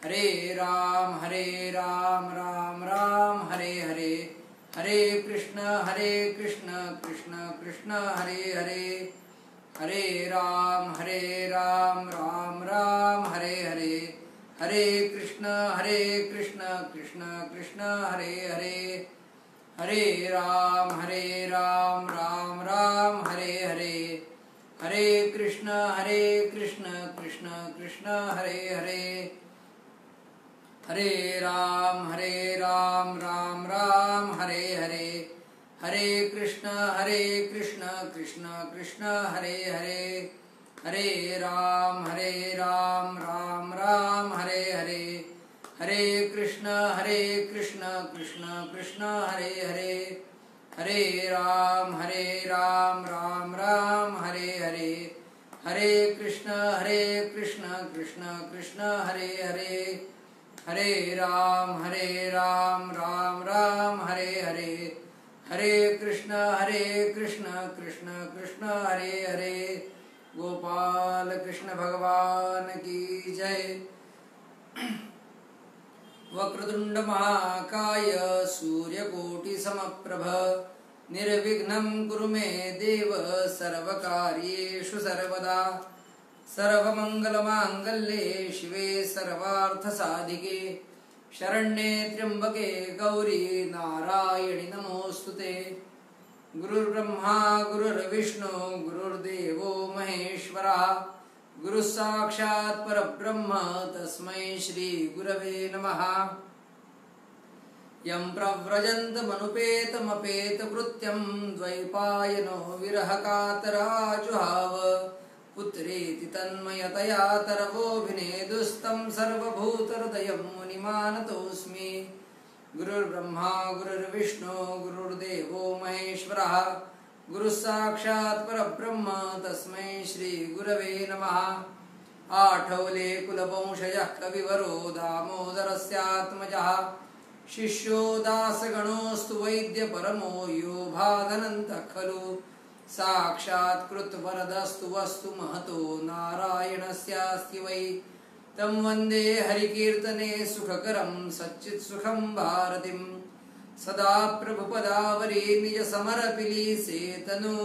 हरे राम राम राम हरे हरे, हरे कृष्ण कृष्ण कृष्ण हरे हरे, हरे राम राम राम हरे हरे, हरे कृष्ण कृष्ण कृष्ण हरे हरे, हरे राम राम राम हरे हरे, हरे कृष्ण कृष्ण कृष्ण हरे हरे, हरे राम राम राम हरे हरे, हरे कृष्ण कृष्ण कृष्ण हरे हरे, हरे राम राम राम हरे हरे, हरे कृष्ण कृष्ण कृष्ण हरे हरे, हरे राम राम राम हरे हरे, हरे कृष्ण कृष्ण कृष्ण हरे हरे, हरे राम राम राम हरे हरे, हरे कृष्ण कृष्ण कृष्ण हरे हरे। गोपाल कृष्ण भगवान की जय। वक्रतुंड महाकाय सूर्यकोटि समप्रभ निर्विघ्नं कुरु मे देव सर्वकार्येषु सर्वदा। सर्वमंगलमांगल्ये शिवे सर्वार्थसाधिके शरण्ये त्र्यंबके गौरी नारायणि नमोस्तुते। गुरुर्ब्रह्मा गुरुर्विष्णु गुरुर्देवो महेश्वरः, गुरुः साक्षात् परब्रह्म तस्मै श्री गुरवे नमः। यं प्रव्रजन्तमनुपेतमपेतकृत्यं द्वैपायनो विरहकातराजुहाव, पुत्रेति तन्मयतया तरवोऽभिनेदुस्तं सर्वभूतहृदयं मुनिमानतोऽस्मि। गुरुर्ब्रह्मा गुरुर्विष्णु गुरुर्देवो महेश्वरः, गुरुः साक्षात् परब्रह्म तस्मै श्री गुरवे नमः। आठवले कुलवंशजः कविवरो दामोदरस्यात्मजः, शिष्यो दासगणोऽस्तु वैद्य परमो यो भागनन्तः खलु। साक्षात् कृतवरदस्तु वस्तु महतो नारायणस्यास्ति वै। तं वन्दे हरिकीर्तने सुखकरं सच्चित्सुखं भारतीं, सदा प्रभुपदावरी निजसमरपिलीसेतनु।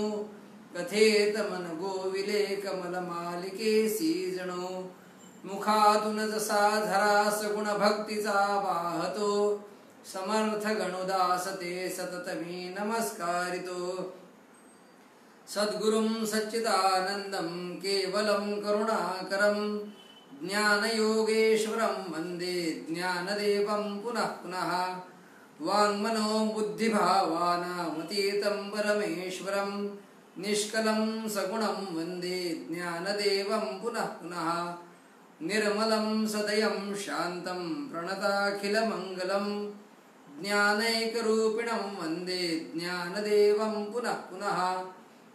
कथेतमनगोविले कमलमालिके सीजणो, मुखातुन जसाधरा सगुणभक्तिचा वाहतो। समर्थगणुदास ते सततमी नमस्कारितो। सद्गुरुं सच्चिदानन्दं केवलं करुणाकरं, ज्ञानयोगेश्वरं वन्दे ज्ञानदेवं पुनः पुनः। वाङ्मनो बुद्धिभावानामतीतं परमेश्वरं, निष्कलं सगुणं वन्दे ज्ञानदेवं पुनः पुनः। निर्मलं सदयं शान्तं प्रणताखिलमङ्गलं, ज्ञानैकरूपिणं वन्दे ज्ञानदेवं पुनः पुनः।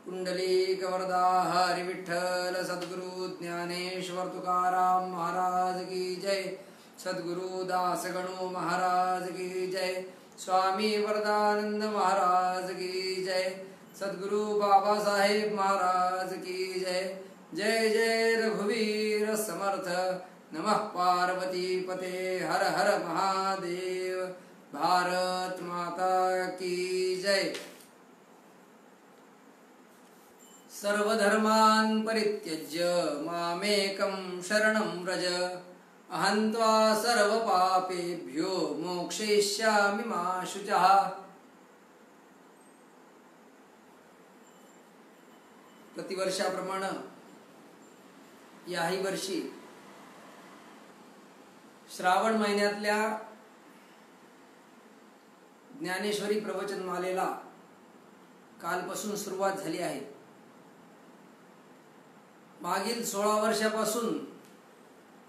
कुंडलीकवरदा हरि विठ्ठल सद्गुरु ज्ञानेश्वर तुकाराम महाराज की जय। सद्गुरु दासगणो महाराज की जय। स्वामी वरदानंद महाराज की जय। सद्गुरु बाबा साहेब महाराज की जय। जय जय रघुवीर समर्थ। नमः पार्वती पते हर हर महादेव। भारत माता की जय। सर्वधर्मान् परित्यज्य मामेकं शरणं व्रज, अहं त्वा सर्वपापेभ्यो मोक्षयिष्यामि मा शुचः। प्रतिवर्षाप्रमाणे याही वर्षी श्रावण महिन्यातल्या ज्ञानेश्वरी प्रवचनमालेला कालपासून सुरुवात झाली आहे। मागील 16 वर्षापासून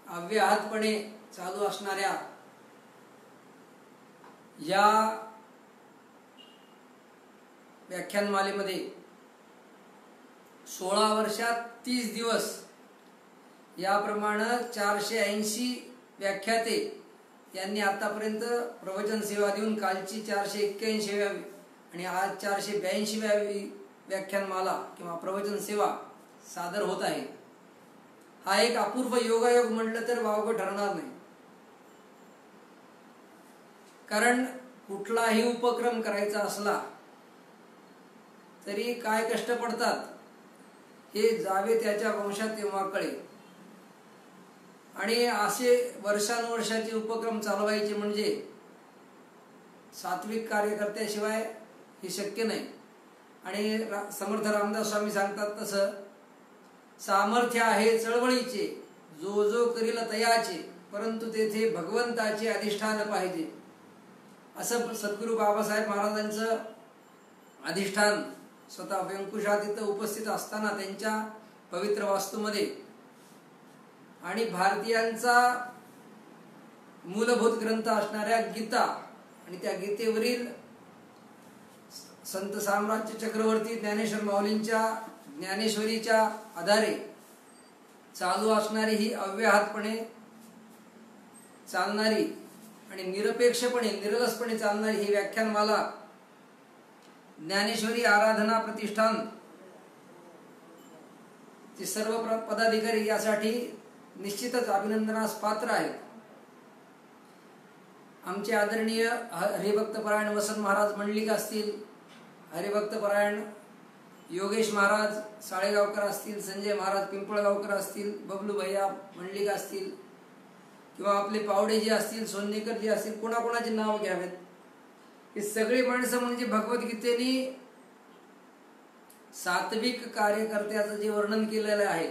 अव्याहतपणे चालू असणाऱ्या या व्याख्यानमालेमध्ये 16 वर्षात 30 दिवस याप्रमाणे 480 व्याख्याते यांनी आतापर्यंत प्रवचन सेवा देऊन कालची 481 आणि आज 482 व्याख्यानमाला किंवा प्रवचन सेवा सादर होत आहे। हा एक अपूर्व योगायोग म्हटलं तर वावगं ठरणार नाही। कारण कुठलाही उपक्रम करायचा असला तरी काय कष्ट पडतात हे जावे त्याच्या वंशात तेव्हा कळेल. आणि असे वर्षानुवर्षाचे उपक्रम चालवायचे म्हणजे सात्विक कार्यकर्त्याशिवाय हे शक्य नाही. आणि समर्थ रामदास स्वामी सांगतात तसं, सामर्थ्य आहे चळवळीचे, जो जो करील तयाचे, परंतु तेथे भगवंताचे अधिष्ठान पाहिजे. असं सद्गुरू बाबासाहेब महाराजांचं अधिष्ठान स्वतः व्यंकुशात इथं उपस्थित असताना त्यांच्या पवित्र वास्तूमध्ये आणि भारतीयांचा मूलभूत ग्रंथ असणाऱ्या गीता आणि त्या गीतेवरील संत साम्राज्य चक्रवर्ती ज्ञानेश्वर माऊलींच्या ज्ञानेश्वरीच्या आधारे चालू असणारी ही अव्याहतपणे चालणारी आणि निरपेक्षपणे निरलसपणे चालणारी ही व्याख्यानमाला ज्ञानेश्वरी आराधना प्रतिष्ठान चे सर्व पदाधिकारी यासाठी निश्चितच अभिनंदनास पात्र आहेत. आमचे आदरणीय हरिभक्तपरायण वसंत महाराज मंडलिक असतील, हरिभक्तपरायण योगेश महाराज साळेगावकर असतील, संजय महाराज पिंपळगावकर असतील, बबलू भैया मंडलिक असतील किंवा आपले पावडे जे असतील, सोन्नेकर जे असतील, कोणाकोणाचे नाव घ्यावेत. ही सगळी माणसं म्हणजे भगवद्गीतेने सात्विक कार्यकर्त्याचं जे वर्णन केलेलं आहे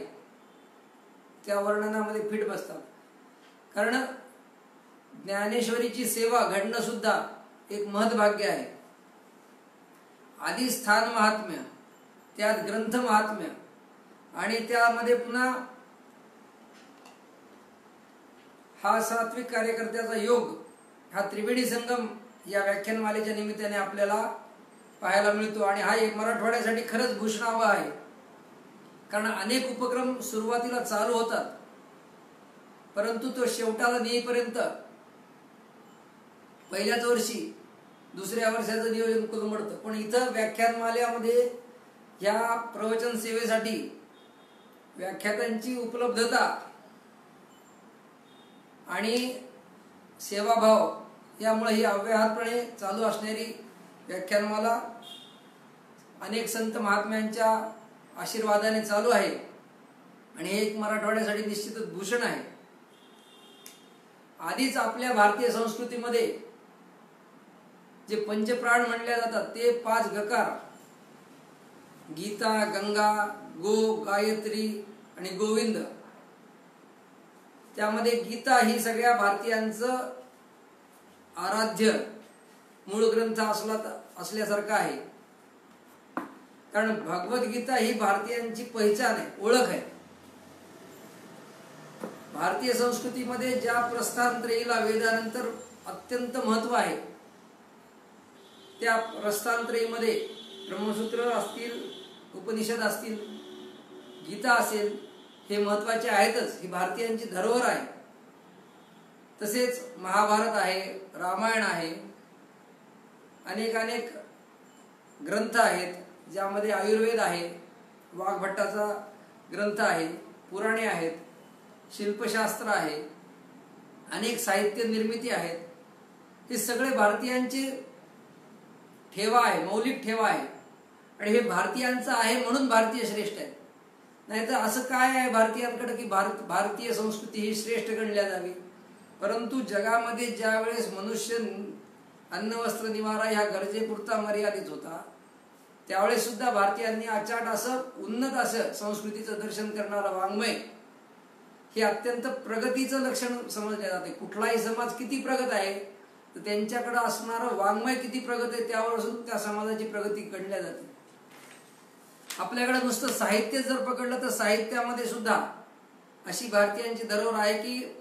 त्या वर्णनामध्ये फिट बसतात. कारण ज्ञानेश्वरीची सेवा घडणं सुद्धा एक महत्भाग्य आहे. आधी स्थान महात्म्य, त्यात ग्रंथ महात्म्य आणि त्यामध्ये पुन्हा हा सात्विक कार्यकर्त्याचा योग, हा त्रिवेणी संगम या व्याख्यानमालेच्या निमित्ताने आपल्याला पाहायला मिळतो. आणि हा एक मराठवाड्यासाठी खरंच भूषणावा आहे. कारण अनेक उपक्रम सुरुवातीला चालू होतात, परंतु तो शेवटाला नेईपर्यंत पहिल्याच वर्षी दुसऱ्या वर्षाचं नियोजन कोलमडतं. पण इथं व्याख्यानमालेमध्ये या प्रवचन सेवेसाठी व्याख्यातांची उपलब्धता आणि सेवाभाव यामुळे ही अव्याहतपणे चालू असणारी व्याख्यानमाला अनेक संत महात्म्यांच्या आशीर्वादाने चालू आहे. आणि हे एक मराठवाड्यासाठी निश्चितच भूषण आहे. आधीच आपल्या भारतीय संस्कृतीमध्ये जे पंचप्राण म्हणले जातात ते 5 गकार, गीता, गंगा, गो, गायत्री आणि गोविंद. त्यामध्ये गीता ही सगळ्या भारतीयांचं आराध्य मूळ ग्रंथ असल्यासारखा आहे. कारण भगवद्गीता ही भारतीयांची पहिचान आहे, ओळख आहे. भारतीय संस्कृतीमध्ये ज्या प्रस्थानत्रयीला वेदानंतर अत्यंत महत्व आहे, त्या प्रस्थानत्रयीमध्ये ब्रह्मसूत्र असतील, उपनिषद असतील, गीता असेल, हे महत्वाचे आहेतच. ही भारतीयांची धरोहर आहे. तसेच महाभारत आहे, रामायण आहे, अनेक ग्रंथ आहेत ज्यामध्ये आयुर्वेद आहे, वाघभट्टाचा ग्रंथ आहे, पुराणे आहेत, शिल्पशास्त्र आहे, अनेक साहित्य निर्मिती आहेत. हे सगळे भारतीयांची ठेवा आहे, मौलिक ठेवा आहे. आणि हे भारतीयांचं आहे म्हणून भारतीय श्रेष्ठ आहे. नाहीतर असं काय आहे भारतीयांकडे की भारतीय संस्कृती ही श्रेष्ठ गणल्या जावी. परंतु जगामध्ये ज्या वेळेस मनुष्य अन्न वस्त्र निवारा ह्या गरजेपुरता मर्यादित होता, त्यावेळेस सुद्धा भारतीयांनी अचाट असं उन्नत असं संस्कृतीचं दर्शन करणारं वाङ्मय हे अत्यंत प्रगतीचं लक्षण समजले जाते. कुठलाही समाज किती प्रगत आहे तर त्यांच्याकडे असणारं वाङ्मय किती प्रगत आहे त्यावरून त्या समाजाची प्रगती गणल्या जाते. आपल्याकडे नुसतं साहित्य जर पकडलं तर साहित्यामध्ये सुद्धा अशी भारतीयांची धरोहर आहे की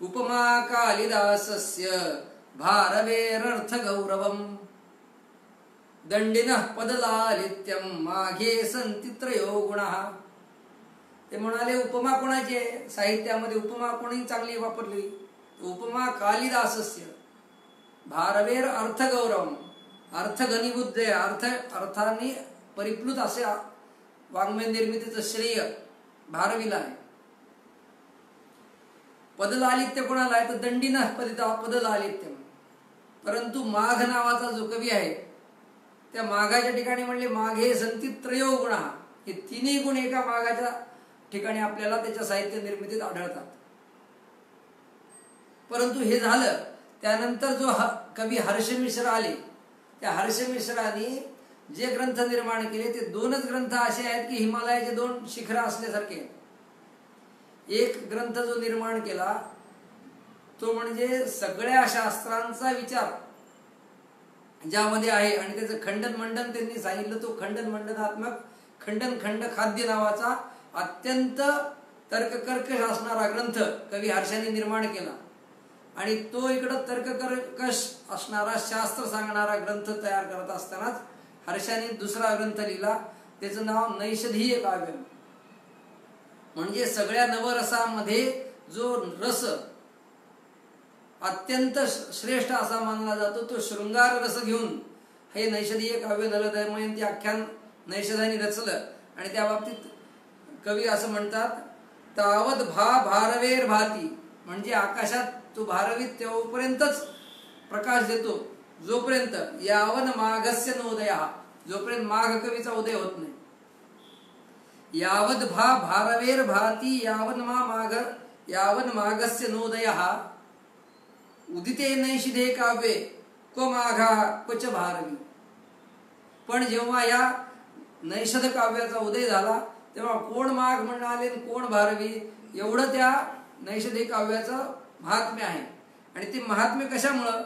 उपमा कालिदासस्य भारवेरर्थ गौरवम दंडिनः पदलालित्यम माघे संति त्रयो गुणः. ते म्हणाले उपमा कोणाची आहे, साहित्यामध्ये उपमा कोणी चांगली वापरली, उपमा कालिदासस्य भारवेर अर्थ गौरवम, अर्थ घनीभूत आहे, अर्थाने परिप्लुत असे वाङ्मय निर्मितीचं श्रेय भारवीला आहे. पदलालित्य कोणाला आहे तर दंडिनः पदलालित्यम, परंतु माघ नावाचा जो कवी आहे त्या माघाच्या ठिकाणी म्हणले माघे संती त्रयो गुणा, हे तिन्ही गुण एका माघाच्या ठिकाणी आपल्याला त्याच्या साहित्य निर्मितीत आढळतात. परंतु हे झालं त्यानंतर जो कवी हर्षमिश्र आले, त्या हर्षमिश्रांनी जे ग्रंथ निर्माण केले ते दोनच ग्रंथ असे आहेत की हिमालयाचे दोन शिखर असल्यासारखे. एक ग्रंथ जो निर्माण केला तो म्हणजे सगळ्या शास्त्रांचा विचार ज्यामध्ये आहे आणि त्याचं खंडन मंडन त्यांनी सांगितलं. तो खंडन मंडनात्मक खंडन खंड खाद्य नावाचा अत्यंत तर्ककर्कश असणारा ग्रंथ कवी हर्षाने निर्माण केला. आणि तो इकडं तर्ककर्कश असणारा शास्त्र सांगणारा ग्रंथ तयार करत असतानाच हर्षाने दुसरा ग्रंथ लिहिला, त्याचं नाव नैषधीय काव्य. म्हणजे सगळ्या नवरसामध्ये जो रस अत्यंत श्रेष्ठ असा मानला जातो तो शृंगार रस घेऊन हे नैषधीय काव्य नलदमयंती आख्यान नैषधाने रचलं. आणि त्या बाबतीत कवी असं म्हणतात, तावत भारवेर भाती, म्हणजे आकाशात तो भारवीत तेव्हापर्यंतच प्रकाश देतो जोपर्यंत यावन माघस्य नोदया, जोपर्यंत माघ कवीचा उदय होत नाही. यावद भारवेर भाती यावन माघस्य नोदया उदिते नैषधे काव्ये को माघा क्वच भारवी. पण जेव्हा या नैषध काव्याचा उदय झाला तेव्हा कोण माघ म्हणाले कोण भारवी, एवढं त्या नैषधे काव्याचं महात्म्य आहे. आणि ते महात्म्य कशामुळं,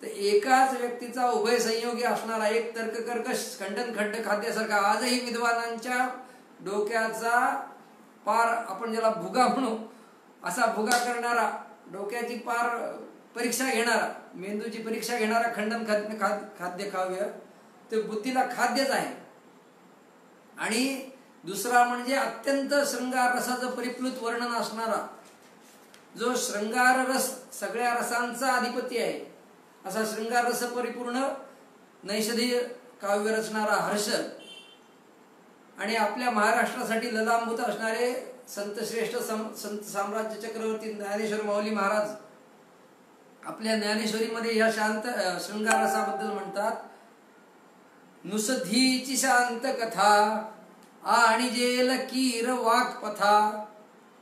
तर एकाच व्यक्तीचा उभय संयोगी असणारा एक तर्ककर्कश खंडन खंड खाद्यासारखा आजही विद्वानांच्या डोक्याचा पार, आपण ज्याला भुगा म्हणू, असा भुगा करणारा, डोक्याची पार परीक्षा घेणारा, मेंदूची परीक्षा घेणारा खंडन खाद्य काव्य ते बुद्धीला खाद्यच आहे. आणि दुसरा म्हणजे अत्यंत शृंगार रसाचं परिप्लुत वर्णन असणारा, जो शृंगार रस सगळ्या रसांचा अधिपती आहे असा शृंगार रस परिपूर्ण नैषधीय काव्य रचणारा हर्ष. आणि आपल्या महाराष्ट्रासाठी ललांबूत असणारे संतश्रेष्ठ संत साम्राज्य चक्रवर्ती ज्ञानेश्वर माऊली महाराज आपल्या ज्ञानेश्वरीमध्ये या शांत शृंगार रसाबद्दल म्हणतात, नुसधीची शांत कथा आणि जेल कीर वाक्पथा,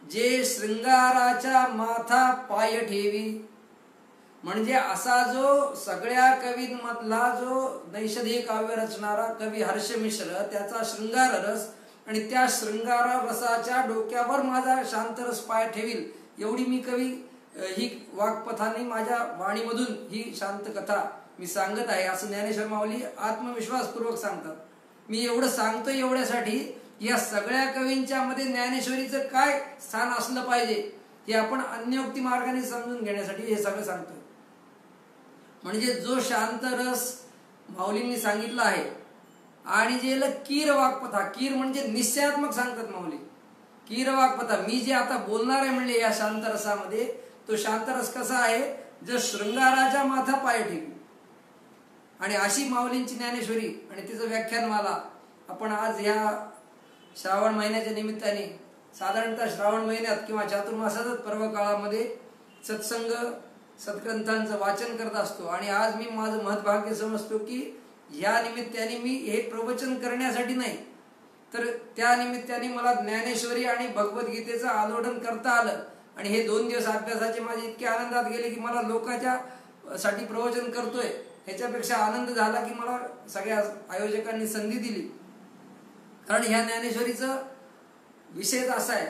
जे शृंगाराच्या माथा पाय ठेवी. म्हणजे असा जो सगळ्या कवींमधला जो नैषधीय काव्य रचणारा कवी हर्षमिश्र, त्याचा शृंगार रस आणि त्या शृंगार रसाच्या डोक्यावर माझा शांतरस पाय ठेवील एवढी मी कवी ही वाक्पथाने माझ्या वाणीमधून ही शांत कथा मी सांगत आहे असं ज्ञानेश्वर माऊली आत्मविश्वासपूर्वक सांगतात. मी एवढं सांगतोय एवढ्यासाठी या सगळ्या कवींच्या मध्ये ज्ञानेश्वरीचं काय स्थान असलं पाहिजे हे आपण अन्योक्ती मार्गाने समजून घेण्यासाठी हे सगळं सांगतोय. म्हणजे जो शांत रस माऊलींनी सांगितला आहे आणि जे कीर वाक्पथा, कीर म्हणजे निश्चयात्मक सांगतात माऊली, कीर वाक्पथा, मी जे आता बोलणार आहे म्हणजे या शांत रसामध्ये तो शांत रस कसा आहे, जो शृंगाराच्या माथा पाय ठेवी. आणि अशी माऊलींची ज्ञानेश्वरी आणि तिचं व्याख्यानमाला आपण आज ह्या श्रावण महिन्याच्या निमित्ताने साधारणतः श्रावण महिन्यात किंवा चातुर्मासातच पर्व काळामध्ये सत्संग सद्ग्रंथांचं वाचन करत असतो. आणि आज मी माझं महत्भाग्य समजतो की ह्या निमित्ताने मी हे प्रवचन करण्यासाठी नाही तर त्या निमित्ताने मला ज्ञानेश्वरी आणि भगवद्गीतेचं आलोडन करता आलं. आणि हे 2 दिवस अभ्यासाचे माझे इतके आनंदात गेले की मला लोकांच्या साठी प्रवचन करतोय ह्याच्यापेक्षा आनंद झाला की मला सगळ्या आयोजकांनी संधी दिली. कारण ह्या ज्ञानेश्वरीचं विषयच असा आहे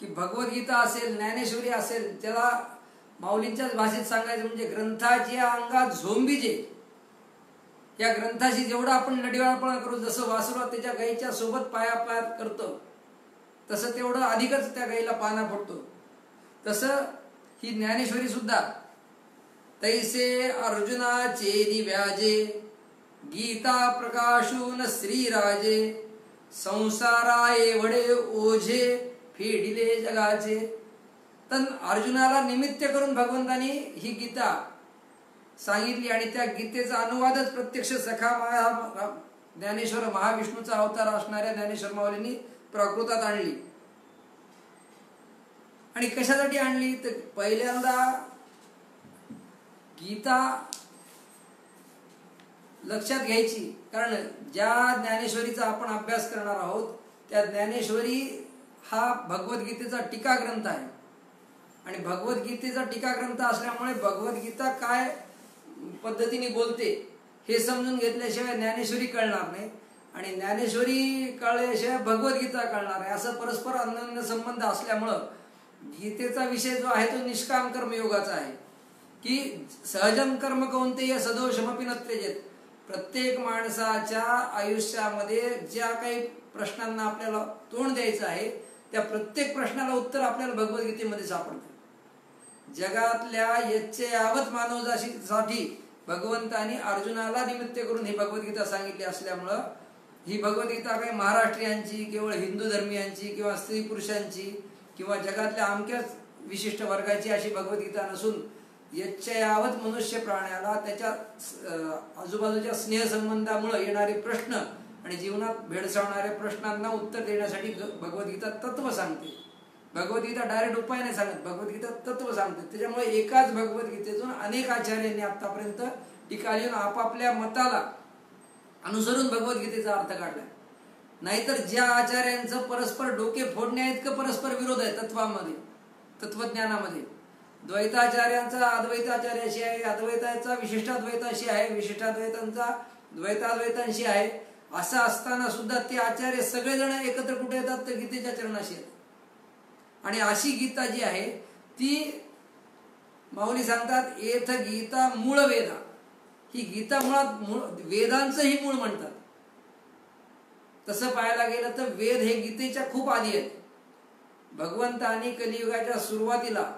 की भगवद्गीता असेल ज्ञानेश्वरी असेल, त्याला माऊलींच्याच भाषेत सांगायचं म्हणजे ग्रंथाच्या अंगात झोंबीजे. या ग्रंथाशी जेवढा आपण लढीवाळपणा करू, जसं वासुरा त्याच्या गाईच्या सोबत पायापायात करतो तसं तेवढं अधिकच त्या गाईला पाना फुटतो. तसं ही ज्ञानेश्वरी सुद्धा तैसे अर्जुनाचे दिव्याजे गीता प्रकाशून श्रीराजे संसारा एवढे ओझे फेडिले जगाचे. तर अर्जुनाला निमित्त करून भगवंतानी ही गीता सांगितली आणि त्या गीतेचा अनुवादच प्रत्यक्ष सखा माया ज्ञानेश्वर महाविष्णूचा अवतार असणाऱ्या ज्ञानेश्वर माऊलींनी प्राकृतात आणली. आणि कशासाठी आणली तर पहिल्यांदा गीता लक्षात घ्यायची, कारण ज्या ज्ञानेश्वरीचा आपण अभ्यास करणार आहोत त्या ज्ञानेश्वरी हा भगवद्गीतेचा टीका ग्रंथ आहे. आणि भगवद्गीतेचा टीका ग्रंथ असल्यामुळे भगवद्गीता काय पद्धतीने बोलते हे समजून घेतल्याशिवाय ज्ञानेश्वरी कळणार नाही, आणि ज्ञानेश्वरी कळल्याशिवाय भगवद्गीता कळणार आहे. असं परस्पर अन्योन्य संबंध असल्यामुळं गीतेचा विषय जो आहे तो निष्काम कर्मयोगाचा आहे, की सहजम कर्म कौंतेय सदोषमपि न त्यजेत. प्रत्येक माणसाच्या आयुष्यामध्ये ज्या काही प्रश्नांना आपल्याला तोंड द्यायचं आहे त्या प्रत्येक प्रश्नाला उत्तर आपल्याला भगवद्गीतेमध्ये सापडतं. जगातल्या यच्चयावत मानवजातीसाठी भगवंतानी अर्जुनाला निमित्त करून ही भगवद्गीता सांगितली असल्यामुळं ही भगवद्गीता काही महाराष्ट्रीयांची, केवळ हिंदू धर्मीयांची किंवा स्त्री पुरुषांची किंवा जगातल्या अमक्याच विशिष्ट वर्गाची अशी भगवद्गीता नसून यच्चयावत मनुष्य प्राण्याला त्याच्या आजूबाजूच्या स्नेहसंबंधामुळे येणारे प्रश्न आणि जीवनात भेडसावणाऱ्या प्रश्नांना उत्तर देण्यासाठी भगवद्गीता तत्व सांगते. भगवद्गीता डायरेक्ट उपाय नाही सांगत, भगवद्गीता तत्व सांगते. त्याच्यामुळे एकाच भगवद्गीतेतून अनेक आचार्यांनी आतापर्यंत टीका लिहून आपापल्या मताला अनुसरून भगवद्गीतेचा अर्थ काढलाय. नाहीतर ज्या आचार्यांचं परस्पर डोके फोडण्या इतकं परस्पर विरोध आहे तत्वामध्ये, तत्वज्ञानामध्ये, द्वैताचार्यांचा अद्वैताचार्याशी आहे, अद्वैताचा विशिष्टाद्वैताशी आहे, विशिष्टाद्वैतांचा द्वैताद्वैतांशी आहे. असं असताना सुद्धा ते आचार्य सगळेजण एकत्र कुठे येतात तर गीतेच्या चरणाशी येतात. आणि अशी गीता जी आहे ती माऊली सांगतात एथ गीता मूळ वेदा. ही गीता मुळात वेदांचंही मूळ म्हणतात. तसं पाहायला गेलं तर वेद हे गीतेच्या खूप आधी आहेत. भगवंतानी कलियुगाच्या सुरुवातीला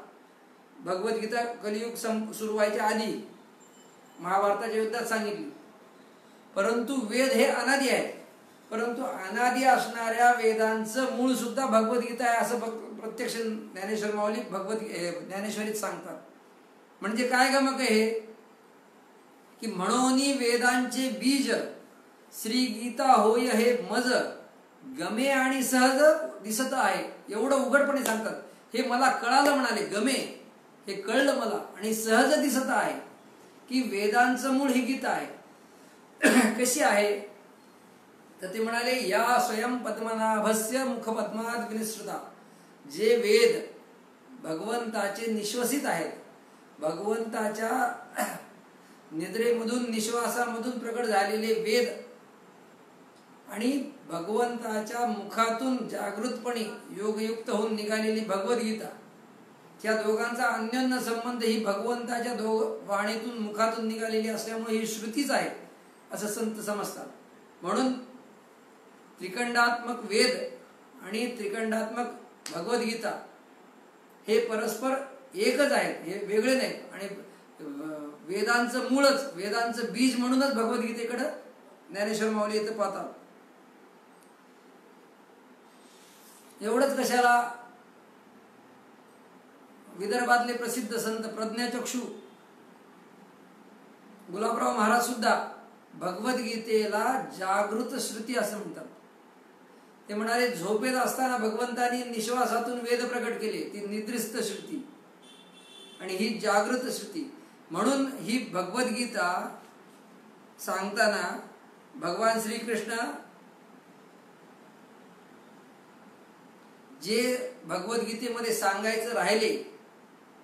भगवद्गीता कलियुग सुरू व्हायच्या आधी महाभारताच्या युद्धात सांगितली. परंतु वेद हे अनादी आहे. परंतु अनादी असणाऱ्या वेदांचं मूळ सुद्धा भगवद्गीता आहे असं प्रत्यक्ष ज्ञानेश्वर माऊली ज्ञानेश्वरीत सांगतात. म्हणजे काय गमक आहे की म्हणोनी वेदांचे बीज श्री गीता होय हे मज गमे आणि सहज दिसत आहे. एवढं उघडपणे सांगतात. हे मला कळालं म्हणाले, गमे हे कळलं मला आणि सहज दिसत आहे की वेदांचं मूळ ही गीता आहे. कशी आहे तर ते म्हणाले या स्वयं पद्मनाभस्य मुखपद्मात विनिसृता. जे वेद भगवंताचे निश्वसित आहेत, भगवंताच्या निद्रेमधून निश्वासामधून प्रकट झालेले वेद आणि भगवंताच्या मुखातून जागृतपणे योगयुक्त होऊन निघालेली भगवद्गीता, त्या दोघांचा अन्योन्य संबंध ही भगवंताच्या वाणीतून मुखातून निघालेली असल्यामुळे ही श्रुतीच आहे असं संत समजतात. म्हणून त्रिखंडात्मक वेद आणि त्रिखंडात्मक भगवद्गीता हे परस्पर एकच आहेत, हे वेगळे नाहीत. आणि वेदांचं मूळच, वेदांचं बीज म्हणूनच भगवद्गीतेकडे ज्ञानेश्वर माऊली येथे पाहतात. एवढंच कशाला, विदर्भातले प्रसिद्ध संत प्रज्ञाचक्षू गुलाबराव महाराज सुद्धा भगवद्गीतेला जागृत श्रुती असं म्हणतात. ते म्हणाले झोपेत असताना भगवंतानी निश्वासातून वेद प्रकट केले, ती निद्रिस्त श्रुती आणि ही जागृत श्रुती. म्हणून ही भगवद्गीता सांगताना भगवान श्रीकृष्ण जे भगवद्गीतेमध्ये सांगायचं राहिले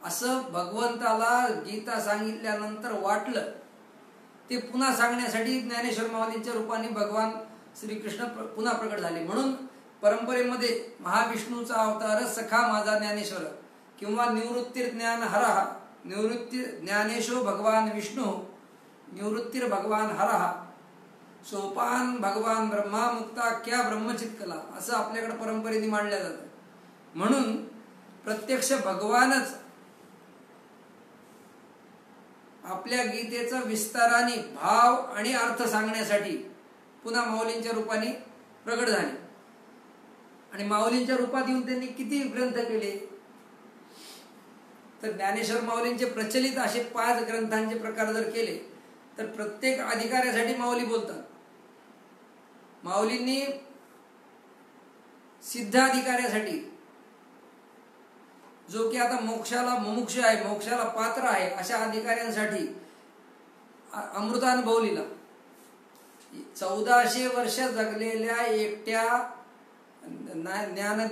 असं भगवंताला गीता सांगितल्यानंतर वाटलं, ते पुन्हा सांगण्यासाठी ज्ञानेश्वर माऊलींच्या रूपाने भगवान श्रीकृष्ण पुन्हा प्रकट झाले. म्हणून परंपरेमध्ये महाविष्णूचा अवतार सखा माझा ज्ञानेश्वर किंवा निवृत्तिर्ज्ञान हरहा, निवृत्ती ज्ञानेशो भगवान विष्णू निवृत्तिर भगवान हरहा, सोपान भगवान ब्रह्मा मुक्ता क्या ब्रह्मचित्कला असं आपल्याकडे परंपरेने मांडलं जातं. म्हणून प्रत्यक्ष भगवानच आपल्या गीतेचा विस्ताराने भाव आणि अर्थ सांगण्यासाठी पुन्हा माऊलींच्या रूपाने प्रगट झाले. आणि माऊलींच्या रूपात येऊन त्यांनी किती ग्रंथ केले तर ज्ञानेश्वर माऊलींचे प्रचलित असे 5 ग्रंथांचे प्रकार जर केले तर प्रत्येक अधिकाऱ्यासाठी माऊली बोलतात. माऊलींनी सिद्ध अधिकाऱ्यासाठी जो की आता मोक्षाला मुमुक्ष आहे, मोक्षाला पात्र आहे, अशा अधिकाऱ्यांसाठी अमृतानुभव लिहिला. 1400 वर्ष जगलेल्या एकट्या ज्ञान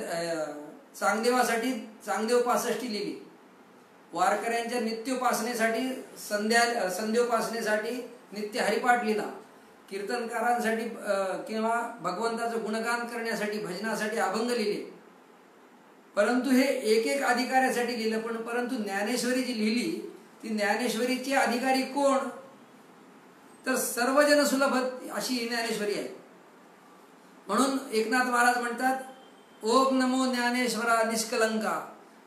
चांगदेवासाठी चांगदेव 65 लिहिली. वारकऱ्यांच्या नित्योपासनेसाठी संध्योपासनेसाठी नित्य हरिपाठ लिहिला. कीर्तनकारांसाठी किंवा भगवंताचं गुणगान करण्यासाठी भजनासाठी अभंग लिहिले. परंतु हे एक एक अधिकाऱ्यासाठी लिहिलं. परंतु ज्ञानेश्वरी जी लिहिली ती ज्ञानेश्वरीचे अधिकारी कोण? तर सर्वजन सुलभ अशी ज्ञानेश्वरी आहे. म्हणून एकनाथ महाराज म्हणतात, ओम नमो ज्ञानेश्वरा निष्कलंका,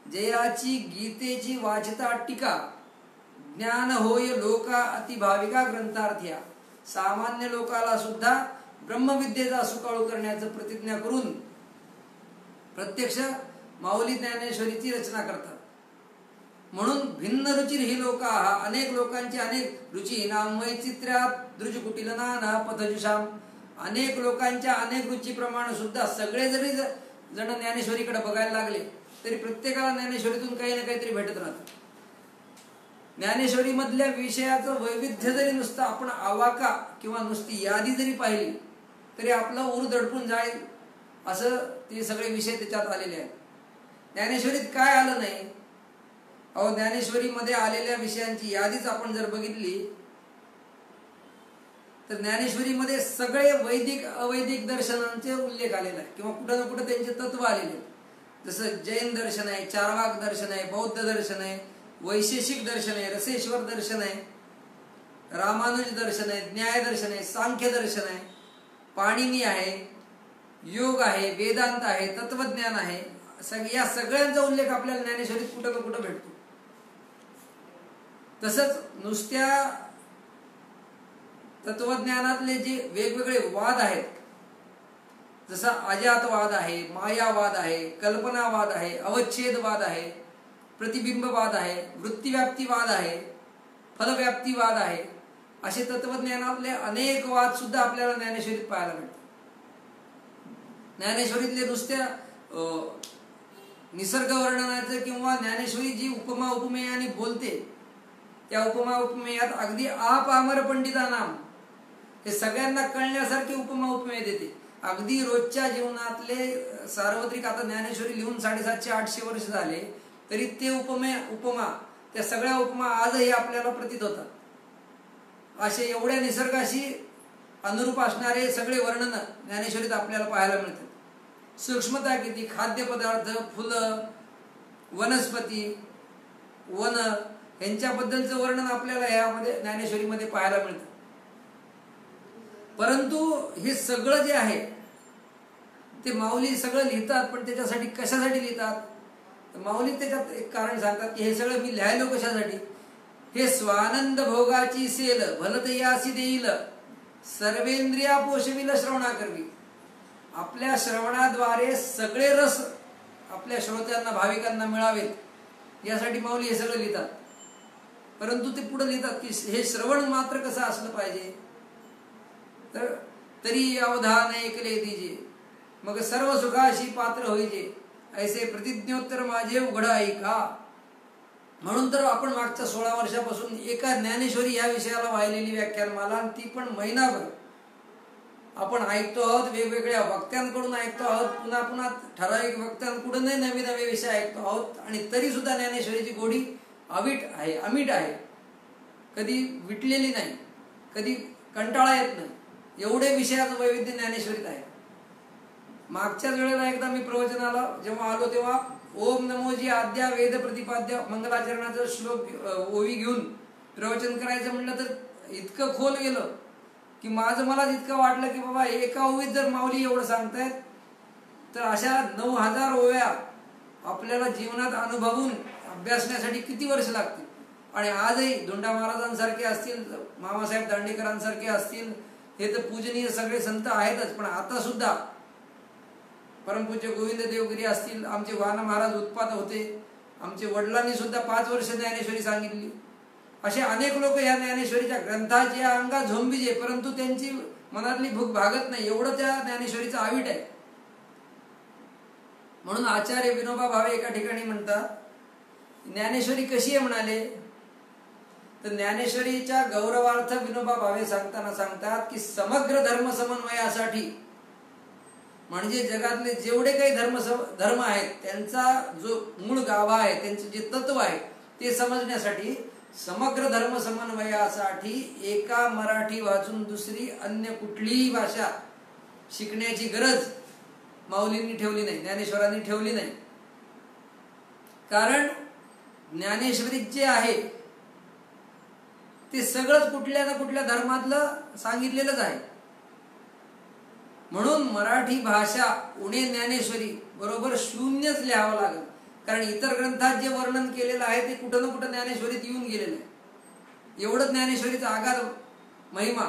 जयाची गीतेची वाचिता टीका, ज्ञान होय लोका अतिभाविका ग्रंथार्थ्या. सामान्य लोकाला सुद्धा ब्रह्मविद्येचा सुकाळू करण्याचं प्रतिज्ञा करून प्रत्यक्ष माऊली ज्ञानेश्वरीची रचना करतात. म्हणून भिन्न रुचिर ही लोका, अनेक लोकांची अनेक रुची, नाम वैचित्र्यात द्रुजकुटील नाना पथजुषाम. अनेक लोकांच्या अनेक रुचीप्रमाणे सुद्धा सगळे जरी जण ज्ञानेश्वरीकडे बघायला लागले तरी प्रत्येकाला ज्ञानेश्वरीतून काही ना काहीतरी भेटत राहतं. ज्ञानेश्वरी मधल्या विषयाचं वैविध्य जरी नुसतं आपण आवाका किंवा नुसती यादी जरी पाहिली तरी आपलं उर दडपून जाईल असं ते सगळे विषय त्याच्यात आलेले आहेत. ज्ञानेश्वरीत काय आलं नाही? अहो, ज्ञानेश्वरीमध्ये आलेल्या विषयांची यादीच आपण जर बघितली तर ज्ञानेश्वरीमध्ये सगळे वैदिक अवैदिक दर्शनांचे उल्लेख आलेला आहे किंवा कुठं ना कुठं त्यांचे तत्व आलेले आहेत. जसं जैन दर्शन आहे, चार्वाक दर्शन आहे, बौद्ध दर्शन आहे, वैशेषिक दर्शन आहे, रसेश्वर दर्शन आहे, रामानुज दर्शन आहे, न्याय दर्शन आहे, सांख्य दर्शन आहे, पाणिनी आहे, योग आहे, वेदांत आहे, तत्वज्ञान आहे. या सगळ्यांचा उल्लेख आपल्याला ज्ञानेश्वरीत कुठं ना कुठं भेटतो. तसंच नुसत्या तत्वज्ञानातले जे वेगवेगळे वाद आहेत, जसा अजातवाद आहे, मायावाद आहे, कल्पनावाद आहे, अवच्छेदवाद आहे, प्रतिबिंबवाद आहे, वृत्तीव्याप्तीवाद आहे, फलव्याप्तीवाद आहे, असे तत्वज्ञानातले अनेक वाद सुद्धा आपल्याला ज्ञानेश्वरीत पाहायला मिळतात. ज्ञानेश्वरीतले नुसत्या निसर्ग वर्णनाचं किंवा ज्ञानेश्वरी जी उपमा उपमेयाने बोलते त्या उपमा उपमेयात अगदी अपामर पंडिता नाम हे सगळ्यांना कळण्यासारखे उपमा उपमेय देते. अगदी रोजच्या जीवनातले सार्वत्रिक, आता ज्ञानेश्वरी लिहून 750-800 वर्ष झाले तरी ते उपमा त्या सगळ्या उपमा आजही आपल्याला प्रतीत होतात. असे एवढ्या निसर्गाशी अनुरूप असणारे सगळे वर्णन ज्ञानेश्वरीत आपल्याला पाहायला मिळतात. सूक्ष्मता किती, खाद्यपदार्थ, फुलं, वनस्पती, वन यांच्याबद्दलचं वर्णन आपल्याला यामध्ये ज्ञानेश्वरीमध्ये पाहायला मिळतं. परंतु हे सगळं जे आहे ते माऊली सगळं लिहितात. पण त्याच्यासाठी कशासाठी लिहितात? तर माऊली त्याच्यात एक कारण सांगतात की हे सगळं मी लिहायलो कशासाठी? हे स्वानंद भोगाची सेल भलतयासी देईल, सर्वेंद्रिया पोषविल श्रवणा करवी. आपल्या श्रवणाद्वारे सगळे रस आपल्या श्रोत्यांना भाविकांना मिळावेत यासाठी माऊली हे सगळं लिहितात. परंतु ते पुढे लिहितात की हे श्रवण मात्र कसं असलं पाहिजे? तर तरी अवधान ऐकले दीजे, मग सर्व सुखाशी पात्र होईजे, ऐसे प्रतिज्ञोत्तर माझे उघडा ऐका. म्हणून तर आपण मागच्या 16 वर्षापासून एका ज्ञानेश्वरी या विषयाला वाहिलेली व्याख्यानमाला, ती पण महिनाभर आपण ऐकतो आहोत. वेगवेगळ्या वक्त्यांकडून ऐकतो आहोत, पुन्हा पुन्हा ठराविक वक्त्यांकडून नवे नवे विषय ऐकतो आहोत. आणि तरी सुद्धा ज्ञानेश्वरीची गोडी अमीट आहे. कधी विटलेली नाही, कधी कंटाळा येत नाही. एवढे विषयाचं वैविध्य ज्ञानेश्वरीत आहे. मागच्याच वेळेला एकदा मी प्रवचनाला जेव्हा आलो तेव्हा ओम नमोजी आद्या वेद प्रतिपाद्य मंगलाचरणाचा श्लोक ओवी घेऊन प्रवचन करायचं म्हटलं तर इतकं खोल गेलं की मला इतकं वाटलं की बाबा एका ओवीत जर माऊली एवढं सांगतायत तर अशा 9000 ओव्या आपल्याला जीवनात अनुभवून अभ्यासण्यासाठी किती वर्ष लागतील. आणि आजही धोंडा महाराजांसारखे असतील, मामासाहेब दांडेकरांसारखे असतील, हे तर पूजनीय सगळे संत आहेतच. पण आता सुद्धा परमपूज्य गोविंद देवगिरी असतील, आमचे वाहन महाराज उत्पात होते, आमचे वडिलांनी सुद्धा 5 वर्ष ज्ञानेश्वरी सांगितली. असे अनेक लोक या ज्ञानेश्वरीच्या ग्रंथाच्या अंगा झोंबिजे, परंतु त्यांची मनातली भूक भागत नाही, एवढं त्या ज्ञानेश्वरीचं आविट आहे. म्हणून आचार्य विनोबा भावे एका ठिकाणी म्हणतात ज्ञानेश्वरी कशी आहे म्हणाले तर ज्ञानेश्वरीच्या गौरवार्थ विनोबा भावे सांगतात की समग्र धर्म समन्वयासाठी म्हणजे जगातले जेवढे काही धर्म आहेत त्यांचा जो मूळ गाभा आहे, त्यांचे जे तत्व आहे ते समजण्यासाठी समग्र धर्म समन्वयासाठी एका मराठी वाचून दुसरी अन्य कुठलीही भाषा शिकण्याची गरज माऊलींनी ठेवली नाही, ज्ञानेश्वरांनी ठेवली नाही. कारण ज्ञानेश्वरीत जे आहे ते सगळंच कुठल्या ना कुठल्या धर्मातलं सांगितलेलंच आहे. म्हणून मराठी भाषा उणे ज्ञानेश्वरी बरोबर शून्यच लिहावं लागेल. कारण इतर ग्रंथात जे वर्णन केलेलं आहे ते कुठं ना कुठं ज्ञानेश्वरीत येऊन गेलेलं आहे. एवढं ज्ञानेश्वरीचा आगाध महिमा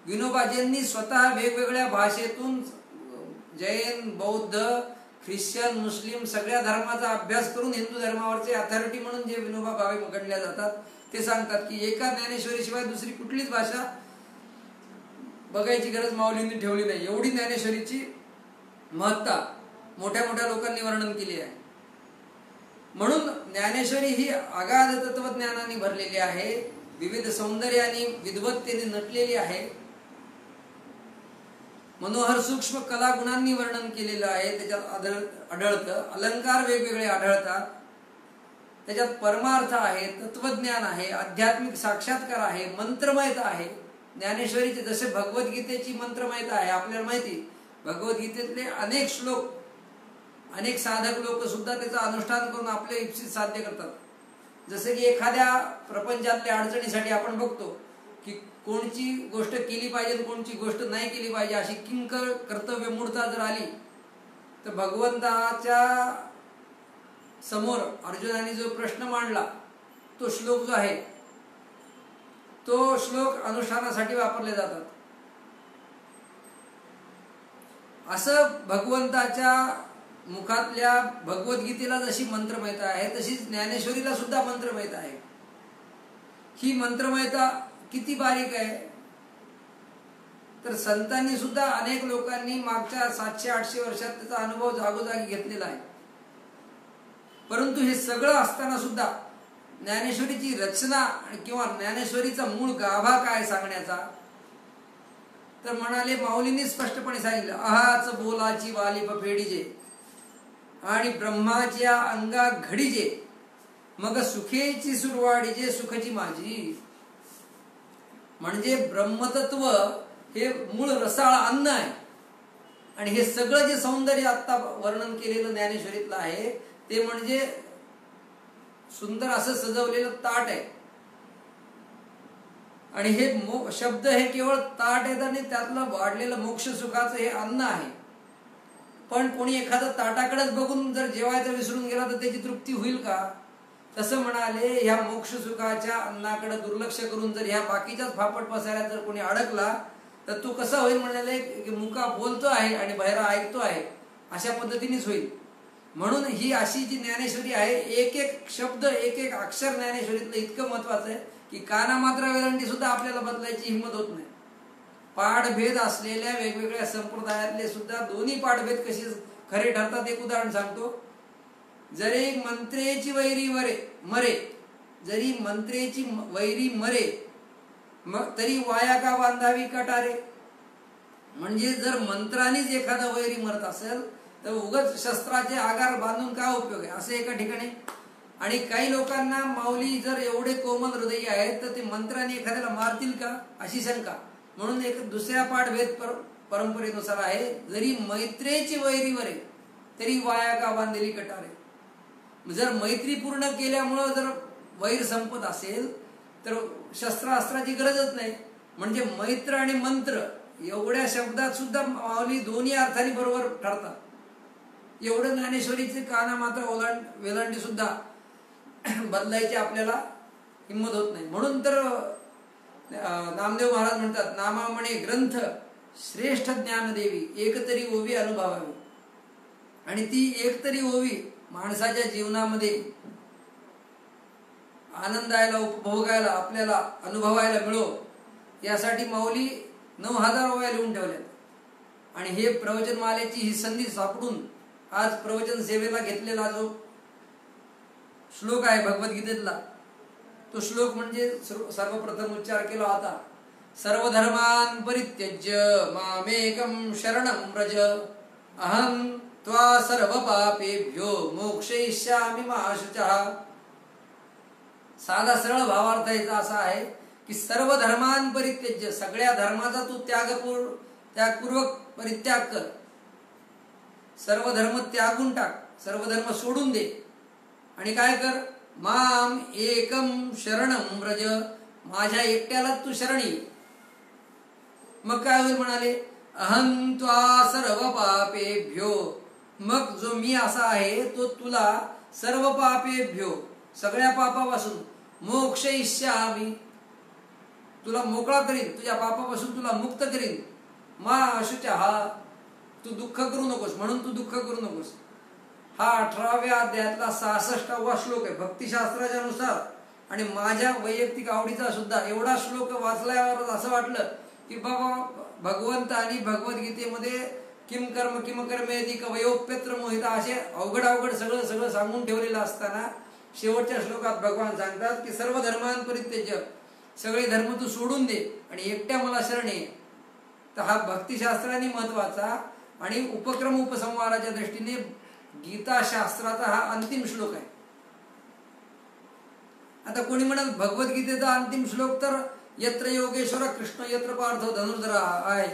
विनोबाजींनी स्वतः वेगवेगळ्या भाषेतून जैन, बौद्ध, ख्रिश्चन, मुस्लिम सगळ्या धर्माचा अभ्यास करून हिंदू धर्मावरचे अथॉरिटी म्हणून जे विनोबा भावे गणल्या जातात ते सांगतात की एका ज्ञानेश्वरीशिवाय दुसरी कुठलीच भाषा बघायची गरज माऊलींनी ठेवली नाही. एवढी ज्ञानेश्वरीची महत्ता मोठ्या मोठ्या लोकांनी वर्णन केली आहे. म्हणून ज्ञानेश्वरी ही अगाध तत्वज्ञानाने भरलेली आहे, विविध सौंदर्याने विद्वत्तेने नटलेली आहे, मनोहर सूक्ष्म कला गुणांनी वर्णन केलेलं आहे. त्याच्यात आढळतं अलंकार वेगवेगळे आढळतात, त्याच्यात परमार्थ आहे, तत्वज्ञान आहे, आध्यात्मिक साक्षात्कार आहे, मंत्रमयता आहे. ज्ञानेश्वरीचे जसे भगवद्गीतेची मंत्रमयता आहे, आपल्याला माहिती भगवद्गीतेतले अनेक श्लोक अनेक साधक लोक सुद्धा त्याचं अनुष्ठान करून आपले इप्सित साध्य करतात. जसे की एखाद्या प्रपंचातल्या अडचणीसाठी आपण बघतो की कोणची गोष्ट केली पाहिजे कोणची गोष्ट नाही केली पाहिजे अशी किंकर कर्तव्य मूर्ता जर आली तर भगवंताच्या समोर अर्जुनाने जो प्रश्न मांडला तो श्लोक जो आहे तो श्लोक अनुष्ठानासाठी वापरले जातात. असं भगवंताच्या मुखातल्या भगवद्गीतेला जशी मंत्रमयता आहे तशीच ज्ञानेश्वरीला सुद्धा मंत्रमयता आहे. ही मंत्रमयता किती बारीक आहे तर संतांनी सुद्धा अनेक लोकांनी मागच्या 700-800 वर्षात त्याचा अनुभव जागोजागी घेतलेला आहे. परंतु हे सगळं असताना सुद्धा ज्ञानेश्वरीची रचना किंवा ज्ञानेश्वरीचा मूळ गाभा काय सांगण्याचा तर म्हणाले माऊलींनी स्पष्टपणे सांगितलं अहाच बोलाची वालिप फेडीजे आणि ब्रह्माच्या अंगा घडीजे मग सुखेची सुरवाडीजे सुखची माझी. म्हणजे ब्रह्मतत्व हे मूळ रसाळ अन्न आहे आणि हे सगळं जे सौंदर्य आता वर्णन केलेलं ज्ञानेश्वरीतलं आहे ते म्हणजे सुंदर असं सजवलेलं ताट आहे. आणि हे शब्द हे केवळ ताट आहेत आणि त्यातलं वाढलेलं मोक्ष सुखाचं हे अन्न आहे. पण कोणी एखादं ताटाकडेच बघून जर जेवायचं विसरून गेला तर त्याची तृप्ती होईल का? तसं म्हणाले ह्या मोक्ष सुखाच्या अन्नाकडे दुर्लक्ष करून जर ह्या बाकीच्याच फापट पसाऱ्यात जर कोणी अडकला तर तो कसा होईल म्हणाले की मुका बोलतो आहे आणि बहिरा ऐकतो आहे अशा पद्धतीनेच होईल. म्हणून ही अशी जी ज्ञानेश्वरी आहे एक एक शब्द एक एक अक्षर ज्ञानेश्वरीतलं इतकं महत्वाचं आहे की काना मात्रा वेलांटी सुद्धा आपल्याला बदलायची हिंमत होत नाही. पाठभेद असलेल्या वेगवेगळ्या संप्रदायातले सुद्धा दोन्ही पाठभेद कसे खरे ठरतात एक उदाहरण सांगतो. जरी मंत्रेची वैरी मरे जरी मंत्रेची वैरी मरे मग तरी वाया का बांधावी कटारे. म्हणजे जर मंत्रानेच एखादा वैरी मरत असेल तर उगाच शस्त्राचे आगार बांधून काय उपयोग आहे असं एका ठिकाणी. आणि काही लोकांना माऊली जर एवढे कोमल हृदयी आहेत तर ते मंत्राने एखाद्याला मारतील का अशी शंका. म्हणून एक दुसऱ्या पाठभेद परंपरेनुसार आहे जरी मैत्रेची वैरी वरे तरी वाया का बांधलेली कटारे. जर मैत्री पूर्ण केल्यामुळं जर वैर संपत असेल तर शस्त्रास्त्राची गरजच नाही. म्हणजे मैत्र आणि मंत्र एवढ्या शब्दात सुद्धा माऊली दोन्ही अर्थाने बरोबर ठरतात. एवढं ज्ञानेश्वरीचे काना मात्र वेलांटी सुद्धा बदलायची आपल्याला हिंमत होत नाही. म्हणून तर नामदेव महाराज म्हणतात नामा म्हणे ग्रंथ श्रेष्ठ ज्ञानदेवी एकतरी ओवी अनुभवावी. आणि ती एकतरी ओवी माणसाच्या जीवनामध्ये आनंदायला उपभोगायला आपल्याला अनुभवायला मिळो यासाठी माऊली 9000 ओव्या लिहून ठेवल्या. आणि हे प्रवचनमालेची ही संधी सापडून आज प्रवचन सेवेला घेतलेला जो श्लोक आहे भगवद्गीतेतला, तो श्लोक म्हणजे सर्वप्रथम उच्चार केला होता, सर्वधर्मान् परित्यज्य मामेकं शरणं व्रज अहं त्वा सर्वपापेभ्यो मोक्षयिष्यामि मा शुचः. साधा सरळ भावार्थ याचा असा आहे की सर्व धर्मान् परित्यज्य, सगळ्या धर्माचा तू त्यागपूर्वक परित्याग कर, सर्व धर्म त्यागून टाक, सर्व धर्म सोडून दे आणि काय कर, माम एकम शरणं व्रज, माझ्या एकट्याला तू शरणी. मग काय होईल म्हणाले, अहं त्वा सर्व पापेभ्यो, मग जो मी असा आहे तो तुला सर्व पापेभ्यो, सगळ्या पापापासून, मोक्षयिष्यामि, तुला मोकळा करीन, तुझ्या पापापासून तुला मुक्त करीन, मा अशुचः, तू दुःख करू नकोस, म्हणून तू दुःख करू नकोस. हा 18व्या अध्यायातला 66वा श्लोक आहे भक्तिशास्त्राच्या नुसार. आणि माझ्या वैयक्तिक आवडीचा सुद्धा एवढा श्लोक वाचल्यावर असं वाटलं की बाबा भगवंत आणि भगवद्गीतेमध्ये किम कर्म किम कर्मेति कवयोप्यत्र मोहिता असे अवघड सगळं सांगून ठेवलेलं असताना शेवटच्या श्लोकात भगवान सांगतात की सर्व धर्मान् परित्यज्य, सगळे धर्म तू सोडून दे आणि एकट्या मला शरण ये. तर हा भक्तिशास्त्राने महत्वाचा आणि उपक्रम उपसंहाराच्या दृष्टीने गीताशास्त्राचा हा अंतिम श्लोक आहे. आता कोणी म्हणत भगवद्गीतेचा अंतिम श्लोक तर यत्र योगेश्वर कृष्ण यत्र पार्थ धनुर्धरा आहे.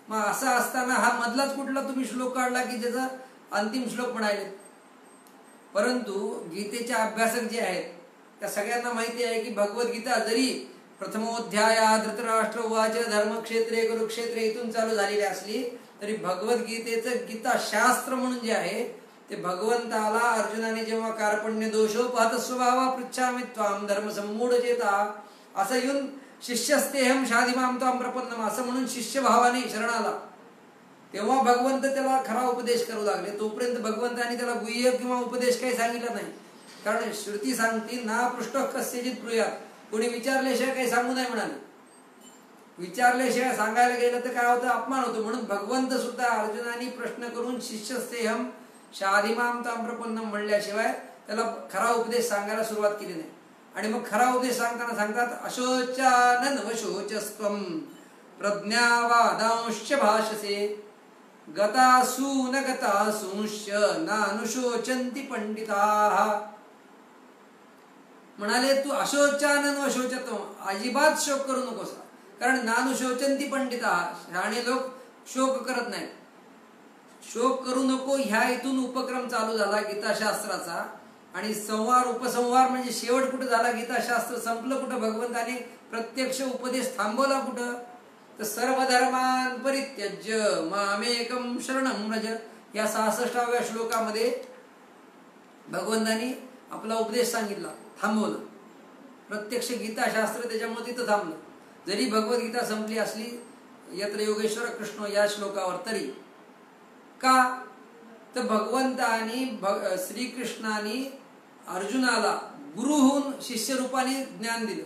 मग असं असताना हा मधलाच कुठला तुम्ही श्लोक काढला की ज्याचा अंतिम श्लोक म्हणाले. परंतु गीतेचे अभ्यासक जे आहेत त्या सगळ्यांना माहिती आहे की भगवद्गीता जरी प्रथमोध्याया धृतराष्ट्र उवाच धर्मक्षेत्रे कुरुक्षेत्रे इथून चालू झालेली असली तरी भगवद्गीतेचं गीता शास्त्र म्हणून जे आहे ते भगवंताला अर्जुनाने जेव्हा कार्पण्य दोषोपहत स्वभावा पृच्छामि त्वाम धर्म सम्मूढ चेता असं येऊन शिष्यस्तेहम शाधिमाम त्वाम प्रपन्नम असं म्हणून शिष्यभावाने शरणाला, तेव्हा भगवंत त्याला खरा उपदेश करू लागले. तोपर्यंत भगवंताने त्याला गुह्य किंवा उपदेश काही सांगितलं नाही. कारण श्रुती सांगती ना पृष्ठ कस्यचित प्रियात, कोणी विचारल्याशिवाय काही सांगू नाही म्हणाले. विचारल्याशिवाय सांगायला गेलं तर काय होतं, अपमान होतो. म्हणून भगवंत सुद्धा अर्जुनाने प्रश्न करून शिष्यस्तेहम शाधिमाम त्वाम प्रपन्नम म्हणल्याशिवाय त्याला खरा उपदेश सांगायला सुरुवात केली नाही. आणि मग खरा उपदेश सांगताना सांगतात अशोचानन्वशोचस्त्वं प्रज्ञावादांश्च भाषसे गतासु न गतासूंश्च नानुशोचन्ति पंडिताः. म्हणाले तू अशोचानन्वशोचत्वं, अजिबात शोक करू नकोस. कारण नानुशोचन्ति पंडिताः, शहाणे लोक शोक करत नाहीत. शोक करू नको ह्या इथून उपक्रम चालू झाला गीताशास्त्राचा. आणि संवार उपसंहार म्हणजे शेवट कुठं झाला, गीताशास्त्र संपलं कुठं, भगवंताने प्रत्यक्ष उपदेश थांबवला कुठं, तर सर्व धर्मान् परित्यज्य मामेकं शरणं व्रज या 66व्या श्लोकामध्ये भगवंताने आपला उपदेश सांगितला, थांबवलं. प्रत्यक्ष गीताशास्त्र त्याच्यामुळे तिथं थांबलं. जरी भगवद्गीता संपली असली यत्र योगेश्वर कृष्ण या श्लोकावर, तरी का तर भगवंतानी श्रीकृष्णाने अर्जुनाला गुरु होऊन शिष्य रूपाने ज्ञान दिलं.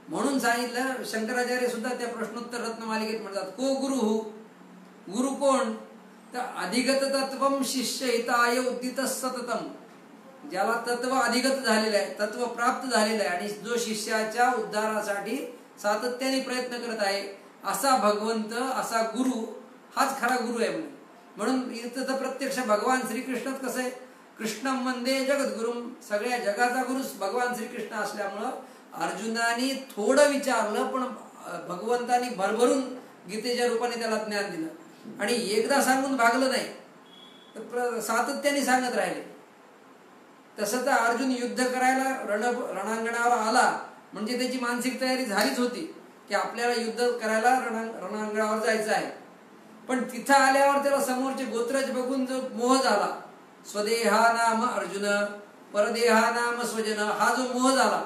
म्हणून सांगितलं, शंकराचार्य सुद्धा त्या प्रश्नोत्तर रत्नमालिकेत म्हणतात को गुरु, गुरु कोण, तर अधिगत तत्वम शिष्य हिताय उद्दित सततम, ज्याला तत्व अधिगत झालेलं आहे, तत्व प्राप्त झालेलं आहे आणि जो शिष्याच्या उद्धारासाठी सातत्याने प्रयत्न करत आहे, असा भगवंत, असा गुरु हाच खरा गुरु आहे. म्हणून इथं तर प्रत्यक्ष भगवान श्रीकृष्णच कसं आहे, कृष्णं वंदे जगद्गुरुम, सगळ्या जगाचा गुरु भगवान श्रीकृष्ण असल्यामुळं अर्जुनाने थोडं विचारलं पण भगवंतानी भरभरून गीतेच्या रूपाने त्याला ज्ञान दिलं. आणि एकदा सांगून भागलं नाही, तर सातत्याने सांगत राहिले. तसं तर अर्जुन युद्ध करायला रणांगणावर आला म्हणजे त्याची मानसिक तयारी झालीच होती की आपल्याला युद्ध करायला रणांगणावर जायचं आहे. पण तिथं आल्यावर त्याला समोरचे गोत्रज बघून जो मोह झाला, स्वदेहा नाम अर्जुन परदेहा नाम स्वजन, हा जो मोह झाला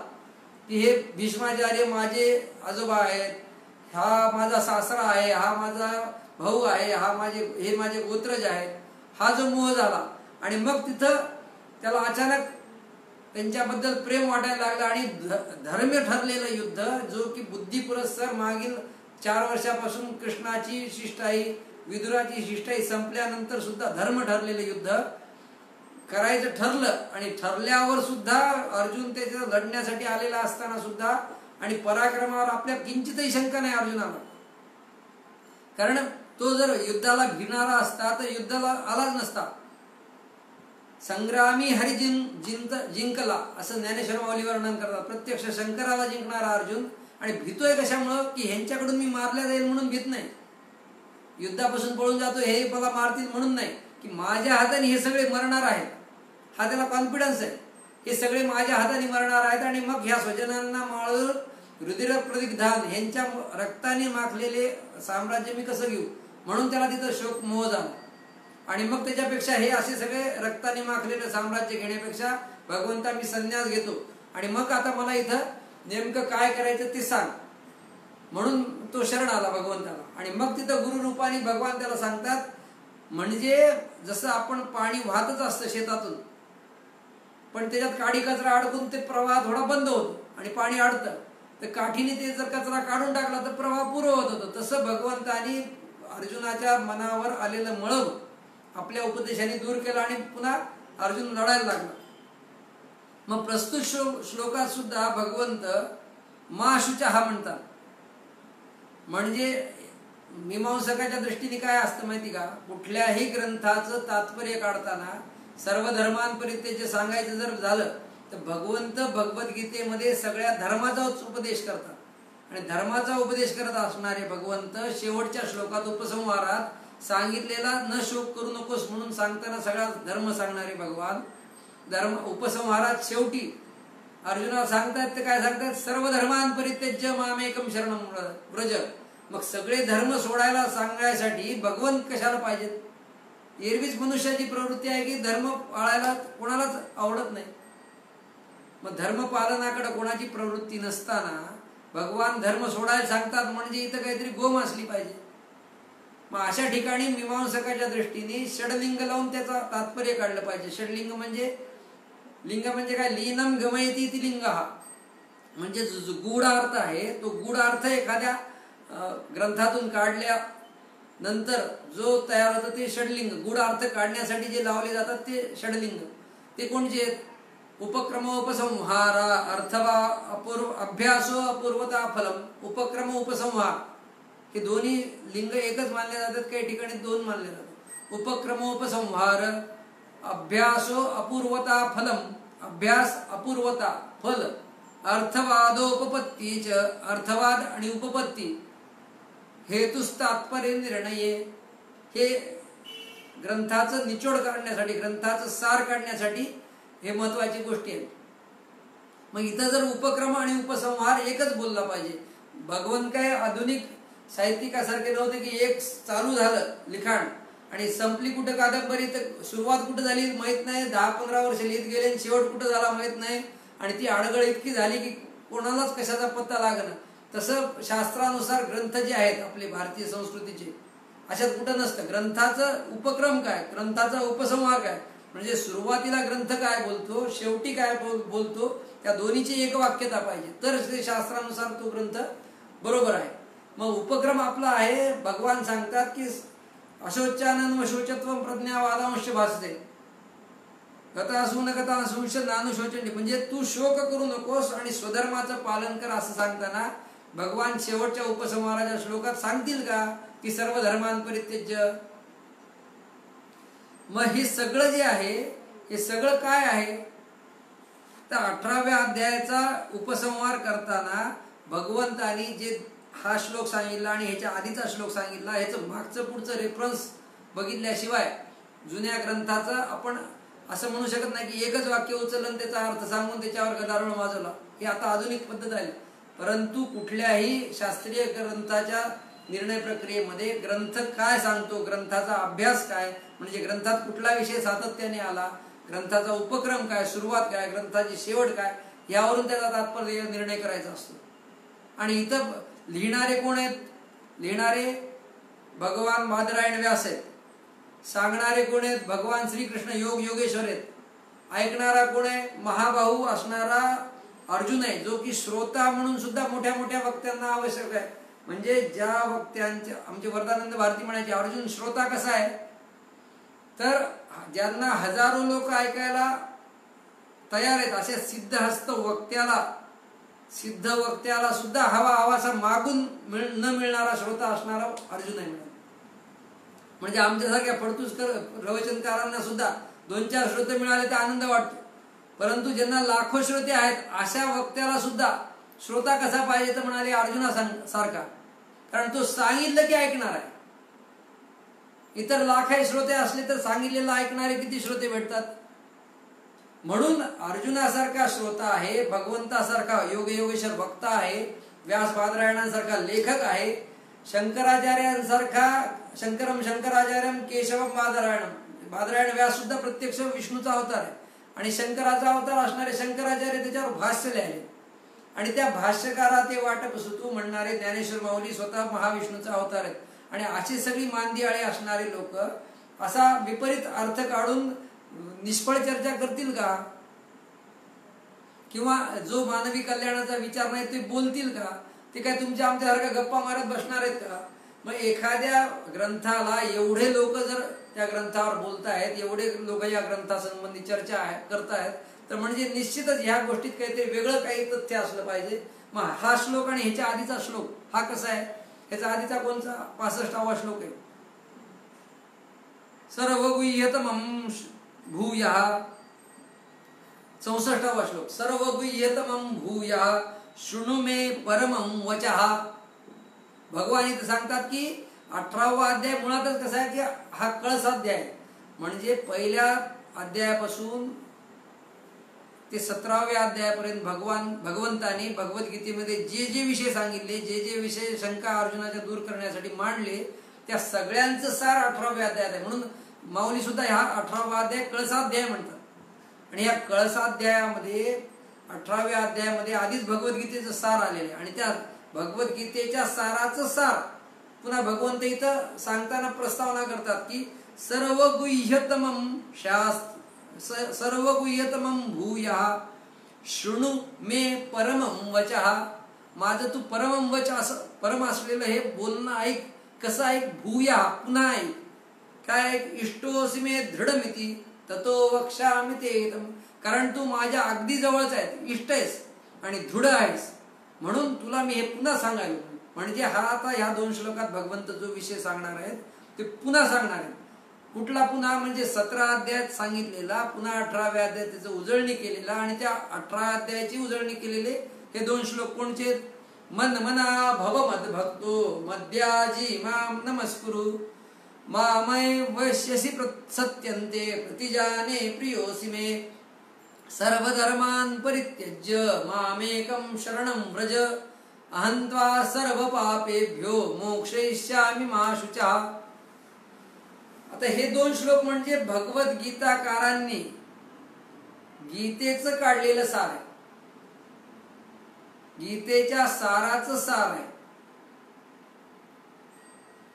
की हे भीष्माचार्य माझे आजोबा आहेत, हा माझा सासरा आहे, हा माझा भाऊ आहे, हे माझे गोत्रज आहेत, हा जो मोह झाला. आणि मग तिथं त्याला अचानक त्यांच्याबद्दल प्रेम वाटायला लागलं. आणि धर्म्य ठरलेलं युद्ध, जो की बुद्धिपुरस्सर मागील 4 वर्षापासून कृष्णाची शिष्टाई विदुराची शिष्टाई संपल्यानंतर सुद्धा धर्म ठरलेलं युद्ध, करायचं ठरलं आणि ठरल्यावर सुद्धा अर्जुन त्याच्या लढण्यासाठी आलेला असताना सुद्धा आणि पराक्रमावर आपल्या किंचितही शंका नाही अर्जुनाला, कारण तो जर युद्धाला भिणारा असता तर युद्धाला आलाच नसता. संग्रामी हरी जिंकला असं ज्ञानेश्वर माऊली वर्णन करतात. प्रत्यक्ष शंकराला जिंकणारा अर्जुन, आणि भीतोय कशामुळं की ह्यांच्याकडून मी मारल्या जाईल म्हणून भीत नाही, युद्धापासून पळून जातो हे मला मारतील म्हणून नाही, की माझ्या हाताने हे सगळे मरणार आहेत, हा त्याला कॉन्फिडन्स आहे. हे सगळे माझ्या हाताने मरणार आहेत आणि मग ह्या स्वजनांना माळून रुधिर प्रदिग्धान यांच्या रक्ताने माखलेले साम्राज्य मी कसं घेऊ, म्हणून त्याला तिथं शोक मोह झाला. आणि मग त्याच्यापेक्षा हे असे सगळे रक्ताने माखलेले साम्राज्य घेण्यापेक्षा भगवंता मी संन्यास घेतो आणि मग आता मला इथं नेमकं काय करायचं ते सांग, म्हणून तो शरण आला भगवंताला. आणि मग तिथं गुरुरूपाने भगवान त्याला सांगतात, म्हणजे जसं आपण पाणी वाहतच असतं शेतातून, पण त्याच्यात काडी कचरा अडकून ते प्रवाह थोडा बंद होतो आणि पाणी अडतं, तर काठीने ते जर कचरा काढून टाकला तर प्रवाह पूर्व होत होतो. तसं भगवंतानी अर्जुनाच्या मनावर आलेलं मळब आपल्या उपदेशाने दूर केलं आणि पुन्हा अर्जुन लढायला लागला. मग प्रस्तुत श्लोकात सुद्धा भगवंत माशुचा हा म्हणतात. म्हणजे मीमांसकाच्या दृष्टीने काय असतं माहिती का, कुठल्याही ग्रंथाचं तात्पर्य काढताना सर्व धर्मांपरित्यज्य सांगायचं जर झालं तर भगवंत भगवद्गीतेमध्ये सगळ्या धर्माचाच उपदेश करतात. आणि धर्माचा उपदेश करत असणारे भगवंत शेवटच्या श्लोकात उपसंहारात सांगितलेला न शोक करू नकोस म्हणून सांगताना सगळा धर्म सांगणारे भगवान धर्म उपसंहारात शेवटी अर्जुनाला सांगतात ते काय सांगतात, सर्व धर्मांपरित्यज्य मामेकम शरणं व्रज. मग सगळे धर्म सोडायला सांगण्यासाठी भगवंत कशाला पाहिजेत? एरवीच मनुष्याची प्रवृत्ती आहे की धर्म पाळायला कोणालाच आवडत नाही. मग धर्म पालनाकडे कोणाची प्रवृत्ती नसताना भगवान धर्म सोडायला सांगतात, म्हणजे इथं काहीतरी गोम असली पाहिजे. मग अशा ठिकाणी मीमांसकाच्या दृष्टीने षडलिंग लावून त्याचा तात्पर्य काढलं पाहिजे. षडलिंग म्हणजे लिंग म्हणजे काय, लीनम गमयती ती लिंग, हा म्हणजे जो गूढ अर्थ आहे तो गूढ अर्थ एखाद्या ग्रंथातून काढल्या नंतर जो तयार होतं ते षडलिंग. गूढ अर्थ काढण्यासाठी जे लावले जातात ते षडलिंग. ते कोणचे आहेत? उपक्रमोपसंहार, अर्थवा अपूर्व अभ्यासो अपूर्वता फलम. उपक्रम उपसंहार हे दोन्ही लिंग एकच मानले जातात, काही ठिकाणी दोन मानले जातात. उपक्रमोपसंहार, अभ्यासो अपूर्वता फलम, अभ्यास अपूर्वता फल, अर्थवादोपपत्तीच, अर्थवाद आणि उपपत्ती, हेतुस्तात्पर्य निर्णय. हे ग्रंथाचं निचोड काढण्यासाठी, ग्रंथाचं सार काढण्यासाठी हे महत्वाची गोष्टी आहेत. मग इथं जर उपक्रम आणि उपसंहार एकच बोलला पाहिजे. भगवंत काय आधुनिक साहित्यिकासारखे नव्हते की एक चालू झालं लिखाण आणि संपली कुठं कादंबरी, तर सुरुवात कुठं झाली माहित नाही, 10-15 वर्ष लिहित गेले आणि शेवट कुठं झाला माहित नाही, आणि ती आडगळ इतकी झाली की कोणालाच कशाचा पत्ता लागला. तसं शास्त्रानुसार ग्रंथ जे आहेत आपले भारतीय संस्कृतीचे अशात कुठं नसतं. ग्रंथाचं उपक्रम काय, ग्रंथाचा उपसंहार काय, म्हणजे सुरुवातीला ग्रंथ काय बोलतो, शेवटी काय बोलतो, त्या दोन्हीची एक वाक्यता पाहिजे, तर ते शास्त्रानुसार तो ग्रंथ बरोबर आहे. मग उपक्रम आपला आहे. भगवान सांगतात की अशोचानन शोचत्व प्रज्ञावादांश भासते, कथा असून कथा असुंश नानुशोचंडी, म्हणजे तू शोक करू नकोस आणि स्वधर्माचं पालन कर असं सांगताना भगवान शेवटच्या उपसंहाराच्या श्लोकात सांगतील का की सर्व धर्मांपरित्यज्य. मग हे सगळं जे आहे हे सगळं काय आहे, तर 18व्या अध्यायाचा उपसंहार करताना भगवंतानी जे हा श्लोक सांगितला आणि ह्याच्या आधीचा श्लोक सांगितला, ह्याचं मागचं पुढचं रेफरन्स बघितल्याशिवाय जुन्या ग्रंथाचं आपण असं म्हणू शकत नाही की एकच वाक्य उचललं त्याचा अर्थ सांगून त्याच्यावर गदारोळ माजवला. हे आता आधुनिक पद्धत आहे. परंतु कुठल्याही शास्त्रीय ग्रंथाच्या निर्णय प्रक्रियेमध्ये ग्रंथ काय सांगतो, ग्रंथाचा अभ्यास काय, म्हणजे ग्रंथात कुठला विषय सातत्याने आला, ग्रंथाचा उपक्रम काय, सुरुवात काय, ग्रंथाची शेवट काय, यावरून त्याचा तात्पर्य निर्णय करायचा असतो. आणि इथं लिहिणारे कोण आहेत? लिहिणारे भगवान बादरायण व्यास आहेत. सांगणारे कोण आहेत? भगवान श्रीकृष्ण योग योगेश्वर आहेत. ऐकणारा कोण आहे? महाबाहू असणारा अर्जुन आहे, जो की श्रोता म्हणून सुद्धा मोठ्या मोठ्या वक्त्यांना आवश्यक आहे. म्हणजे ज्या वक्त्यांचे आमचे वरदानंद भारती म्हणायचे, अर्जुन श्रोता कसा आहे तर ज्यांना हजारो लोक ऐकायला तयार आहेत अशा सिद्धहस्त वक्त्याला सुद्धा हवासा मागून न मिळणारा श्रोता असणारा अर्जुन आहे. म्हणजे आमच्यासारख्या फडतूस प्रवचनकारांना सुद्धा 2-4 श्रोते मिळाले तर आनंद वाटतो, परंतु ज्यांना लाखो श्रोते आहेत अशा वक्त्याला सुद्धा श्रोता कसा पाहिजे तर म्हणाले अर्जुनासारखा, कारण तो सांगितलं की ऐकणार आहे. इतर लाखाही श्रोते असले तर सांगितलेलं ऐकणारे किती श्रोते भेटतात. म्हणून अर्जुनासारखा श्रोता आहे, भगवंतासारखा योगेश्वर भक्त आहे, व्यास बादरायणांसारखा लेखक आहे, शंकराचार्यांसारखा शंकराचार्यम केशवम बादरायण व्यास सुद्धा प्रत्यक्ष विष्णूचा अवतार आहे आणि शंकराचा अवतार असणारे शंकराचार्य त्याच्यावर भाष्य लिहिले आणि त्या भाष्यकारा ते वाटप सुतू म्हणणारे ज्ञानेश्वर माऊली स्वतः महाविष्णूचा अवतार आहेत. आणि अशी सगळी मांदियाळे असणारे लोक असा विपरीत अर्थ काढून निष्फळ चर्चा करतील का? किंवा जो मानवी कल्याणाचा विचार नाही ते बोलतील का? ते काय तुमच्या आमच्यासारख्या गप्पा मारत बसणार आहेत का? मग एखाद्या ग्रंथाला एवढे लोक जर त्या ग्रंथावर बोलतायत, एवढे लोक या ग्रंथासंबंधी चर्चा करतायत, तर म्हणजे निश्चितच ह्या गोष्टीत काहीतरी वेगळं काही तथ्य असलं पाहिजे. मग हा श्लोक आणि ह्याच्या आधीचा श्लोक हा कसा आहे? ह्याचा आधीचा कोणचा? 65वा श्लोक आहे. सर्वगुह्यतमं भूयः 64वा श्लोक. सर्वगुह्यतमं भूयः शृणु मे परमं वचः. भगवान इथे सांगतात की 18वा अध्याय मुळातच कसा आहे की हा कळसाध्याय आहे. म्हणजे पहिल्या अध्यायापासून ते 17व्या अध्यायापर्यंत भगवंताने भगवद्गीतेमध्ये जे विषय सांगितले, जे विषय शंका अर्जुनाच्या दूर करण्यासाठी मांडले, त्या सगळ्यांचं सार 18व्या अध्यायात आहे. म्हणून माऊली सुद्धा ह्या 18वा अध्याय कळसाध्याय म्हणतात. आणि या कळसाध्यायामध्ये 18व्या अध्यायामध्ये आधीच भगवद्गीतेचं सार आलेलं आहे आणि त्या भगवद्गीतेच्या साराचं सार पुन्हा भगवंत इथं सांगताना प्रस्तावना करतात की सर्वगुह्यतमं सर्वगुह्यतमं भूयः शृणु मे परमं वचः. माझं तू परमं वच असं परम असलेलं हे बोलणं ऐक. कसं ऐक? भूयः पुन्हा ऐक. काय ऐक? इष्टोऽसि मे दृढमिति ततो वक्ष्यामि ते. कारण तू माझ्या अगदी जवळच आहे, इष्ट आहेस आणि दृढ आहेस, म्हणून तुला मी हे पुन्हा सांगायला. म्हणजे हा आता ह्या 2 श्लोकात भगवंत जो विषय सांगणार आहेत ते पुन्हा सांगणार आहेत. कुठला पुन्हा? म्हणजे 17 अध्यायात सांगितलेला पुन्हा 18व्या अध्यायात त्याचं उजळणी केलेला आणि त्या 18 अध्यायाची उजळणी केलेले हे 2 श्लोक कोणचे? मन मना भव मद भक्तो मद्याजी माम नमस्कुरु मामय वश्यसि सत्यन्ते प्रतिजाने प्रियोसि मे सर्वधर्मान् परित्यज्य मामेकं शरणं व्रज अहं त्वा सर्व पापेभ्यो मोक्षयिष्यामि मा शुचः. आता हे 2 श्लोक म्हणजे भगवद्गीताकारांनी गीतेचं काढलेलं सार आहे, गीतेच्या साराचं सार आहे.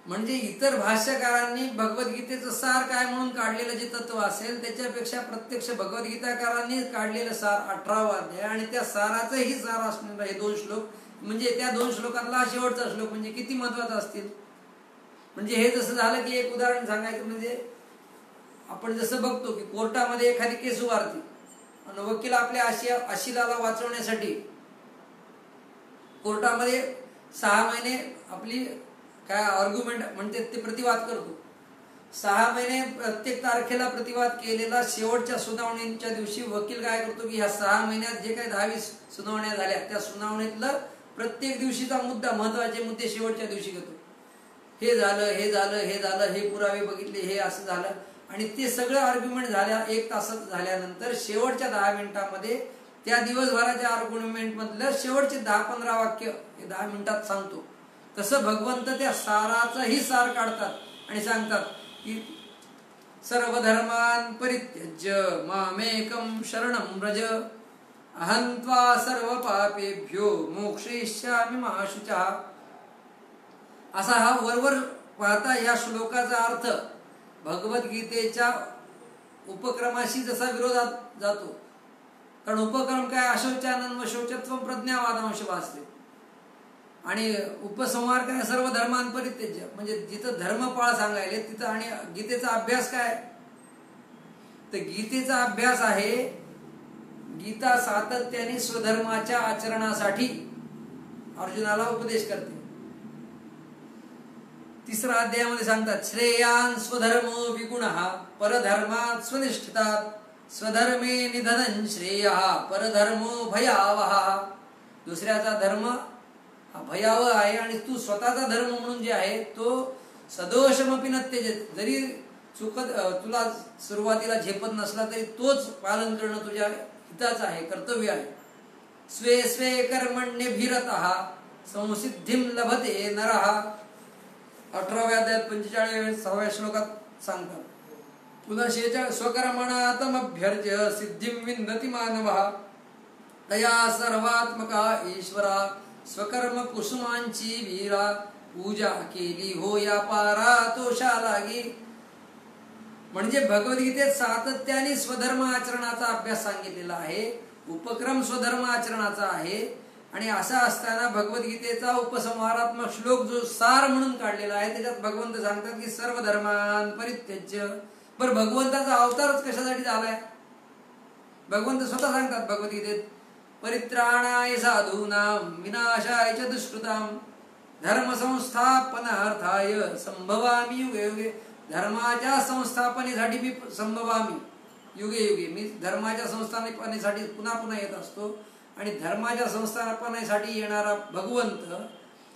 म्हणजे इतर भाष्यकारांनी भगवद्गीतेचं सार काय म्हणून काढलेलं जे तत्व असेल त्याच्यापेक्षा प्रत्यक्ष भगवद्गीताकारांनी काढलेलं सार 18वा अध्याय आणि त्या साराचंही सार असणारा हे 2 श्लोक. म्हणजे त्या 2 श्लोकातला शेवटचा श्लोक म्हणजे किती महत्वाचा असतील. म्हणजे हे जसं झालं की एक उदाहरण सांगायचं म्हणजे आपण जसं बघतो की कोर्टामध्ये एखादी केस उभारते आणि वकील आपल्या आशिलाला वाचवण्यासाठी कोर्टामध्ये 6 महिने आपली काय आर्ग्युमेंट म्हणते ते प्रतिवाद करतो. 6 महिने प्रत्येक तारखेला प्रतिवाद केलेला शेवटच्या सुनावणीच्या दिवशी वकील काय करतो की ह्या 6 महिन्यात जे काही 10-20 सुनावण्या झाल्या त्या सुनावणीतलं प्रत्येक दिवशीचा मुद्दा, महत्वाचे मुद्दे शेवटच्या दिवशी घेतो. हे झालं, हे झालं, हे झालं, हे पुरावे बघितले, हे असं झालं आणि ते सगळं आर्ग्युमेंट झाल्या 1 तासात झाल्यानंतर शेवटच्या 10 मिनिटांमध्ये त्या दिवसभराच्या आर्ग्युमेंट मधलं शेवटचे 10-15 वाक्य हे 10 मिनिटात सांगतो. तसं भगवंत त्या साराचाही सार काढतात आणि सांगतात की सर्व धर्मान् परित्यज्य मामेकं शरणं व्रज अहं त्वा सर्व पापेभ्यो मोक्षयिष्यामि मा शुचः. असा हा वरवर पाहता या श्लोकाचा अर्थ भगवद्गीतेच्या उपक्रमाशी जसा विरोधात जातो. कारण उपक्रम काय? अशौचानन व शौचत्व प्रज्ञावादांश वाचते आणि उपसंहार काय? सर्व धर्मान् परित्यज्य. म्हणजे जिथं धर्मपाळ सांगायले तिथं आणि गीतेचा अभ्यास काय? तर गीतेचा अभ्यास आहे. गीता सातत्याने स्वधर्माच्या आचरणासाठी अर्जुनाला उपदेश करते. 3रा अध्यायामध्ये सांगतात, श्रेयान स्वधर्मो विगुणः परधर्मात् स्वनिष्ठितात् स्वधर्मे निधनं श्रेयः परधर्मो भयावहः. दुसऱ्याचा धर्म हा भयावह आहे आणि तू स्वतःचा धर्म म्हणून जे आहे तो सदोषमपि न त्यजेत. जरी तुला सुरुवातीला झेपत नसला तरी तोच पालन करणं तुझ्या हिताचं आहे, कर्तव्य आहे. स्वे स्वे कर्मण्यभिरतः संसिद्धिं लभते नरः. 18व्या अध्यायात 45व्या श्लोकात सांगतात. पुन्हा 46 स्वकर्मणातमभ्यर्च्य सिद्धिं विन्दति मानवः तया सर्वात्मका ईश्वरा स्वकर्म कुसुमांची वीरा पूजा केली हो या पारा तोषा लागी. म्हणजे भगवद्गीतेत सातत्याने स्वधर्म आचरणाचा अभ्यास सांगितलेला आहे. उपक्रम स्वधर्म आचरणाचा आहे. आणि असा असताना भगवद्गीतेचा उपसंहारात्मक श्लोक जो सार म्हणून काढलेला आहे त्याच्यात भगवंत सांगतात की सर्व धर्मान परित्यज्य. बरं, भगवंताचा अवतारच कशासाठी झालाय? भगवंत स्वतः सांगतात भगवद्गीतेत, परित्राणाय साधूनां विनाशाय च दुष्कृतां धर्म संस्थापनार्थाय संभवामि युगे युगे. धर्माच्या संस्थापनेसाठी मी संभवामी युगे युगे. मी धर्माच्या संस्थापनेसाठी पुन्हा पुन्हा येत असतो. आणि धर्माच्या संस्थापनेसाठी येणारा भगवंत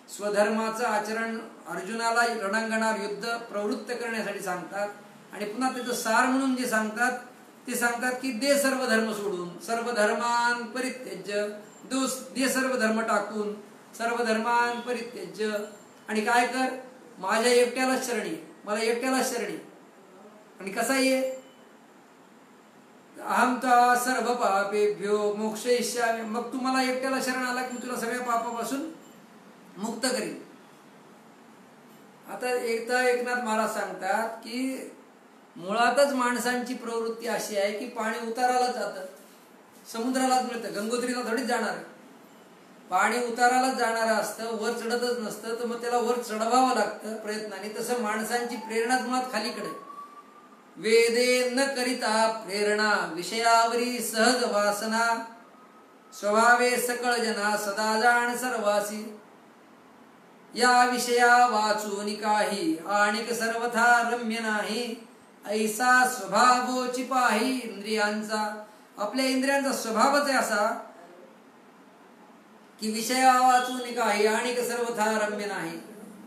स्वधर्माचं आचरण अर्जुनाला रणांगणावर युद्ध प्रवृत्त करण्यासाठी सांगतात. आणि पुन्हा त्याचं सार म्हणून जे सांगतात ते सांगतात की दे सर्व धर्म सोडून, सर्व धर्मान परित्यज्य. दे सर्व धर्म टाकून, सर्व धर्मान परित्यज्य. आणि काय कर, माझ्या एकट्यालाच शरणी, मला एकट्यालाच शरणी. आणि कसा ये, अहम ता सर्व पापेभ्यो मोक्षयिष्यामि. मग तू मला एकट्याला शरण आला की तुला सगळ्या पापापासून मुक्त करीन. आता एकदा एकनाथ महाराज सांगतात की मुळातच माणसांची प्रवृत्ती अशी आहे की पाणी उताराला जातं, समुद्रालाच मिळतं, गंगोत्रीला थोडीच जाणार आहे. पाणी उतारालाच जाणार असतं, वर चढतच नसतं. तर मग त्याला वर चढवावं लागतं प्रयत्नाने. तसं माणसांची प्रेरणा मुळात खालीकडे. वेदे न करिता प्रेरणा विषयावरी सहज वासना स्वभावे सकळ जना सदा जाण सर्वासी. या विषया वाचून काही आणिक सर्वथा रम्य नाही ऐसा स्वभावोची पाही इंद्रियांचा. आपल्या इंद्रियांचा स्वभावच आहे असा की विषया वाचून काही आणिक सर्वथा रम्य नाही.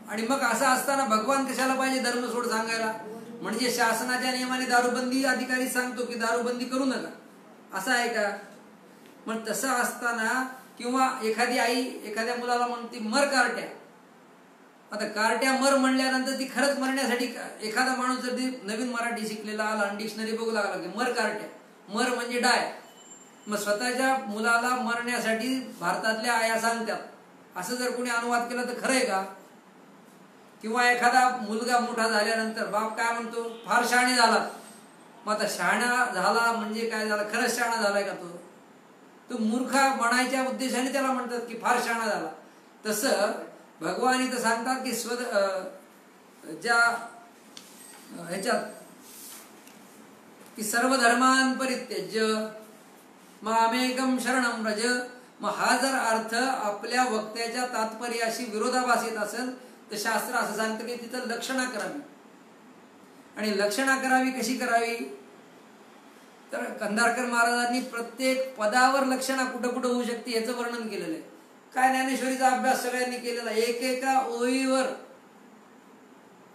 आणि मग असं असताना भगवान कशाला पाहिजे धर्म सोड सांगायला? म्हणजे शासनाच्या नियमाने दारूबंदी अधिकारी सांगतो की दारूबंदी करू नका, असं आहे का? मग तसं असताना किंवा एखादी आई एखाद्या मुलाला म्हणते मर कार्ट्या. आता कार्ट्या मर म्हणल्यानंतर ती खरंच मरण्यासाठी एखादा माणूस जर नवीन मराठी शिकलेला आला डिक्शनरी बघू लागला की मर कार्ट्या, मर म्हणजे डाय. मग स्वतःच्या मुलाला मरण्यासाठी भारतातल्या आया सांगतात. असं जर कोणी अनुवाद केला तर खरं आहे का? किंवा एखादा मुलगा मोठा झाल्यानंतर बाप काय म्हणतो, फार शहाणे झाला. मग आता शहाणा झाला म्हणजे काय झाला, खरंच शहाणा झालाय का तो? तो मूर्खा म्हणायच्या उद्देशाने त्याला म्हणतात की फार शहाणा झाला. तसं भगवान इथं सांगतात की ज्या ह्याच्यात की सर्व धर्मान परित्यज्य मामेकम शरणम व्रज. मग हा जर अर्थ आपल्या वक्त्याच्या तात्पर्याशी विरोधाभास येत असेल तर शास्त्र असं सांगतं की तिथं लक्षणा करावी. आणि लक्षणा करावी कशी करावी तर कंधारकर महाराजांनी प्रत्येक पदावर लक्षणा कुठं कुठं होऊ शकते याचं वर्णन केलेलं आहे. काय ज्ञानेश्वरीचा अभ्यास सगळ्यांनी केलेला. एकेका ओळीवर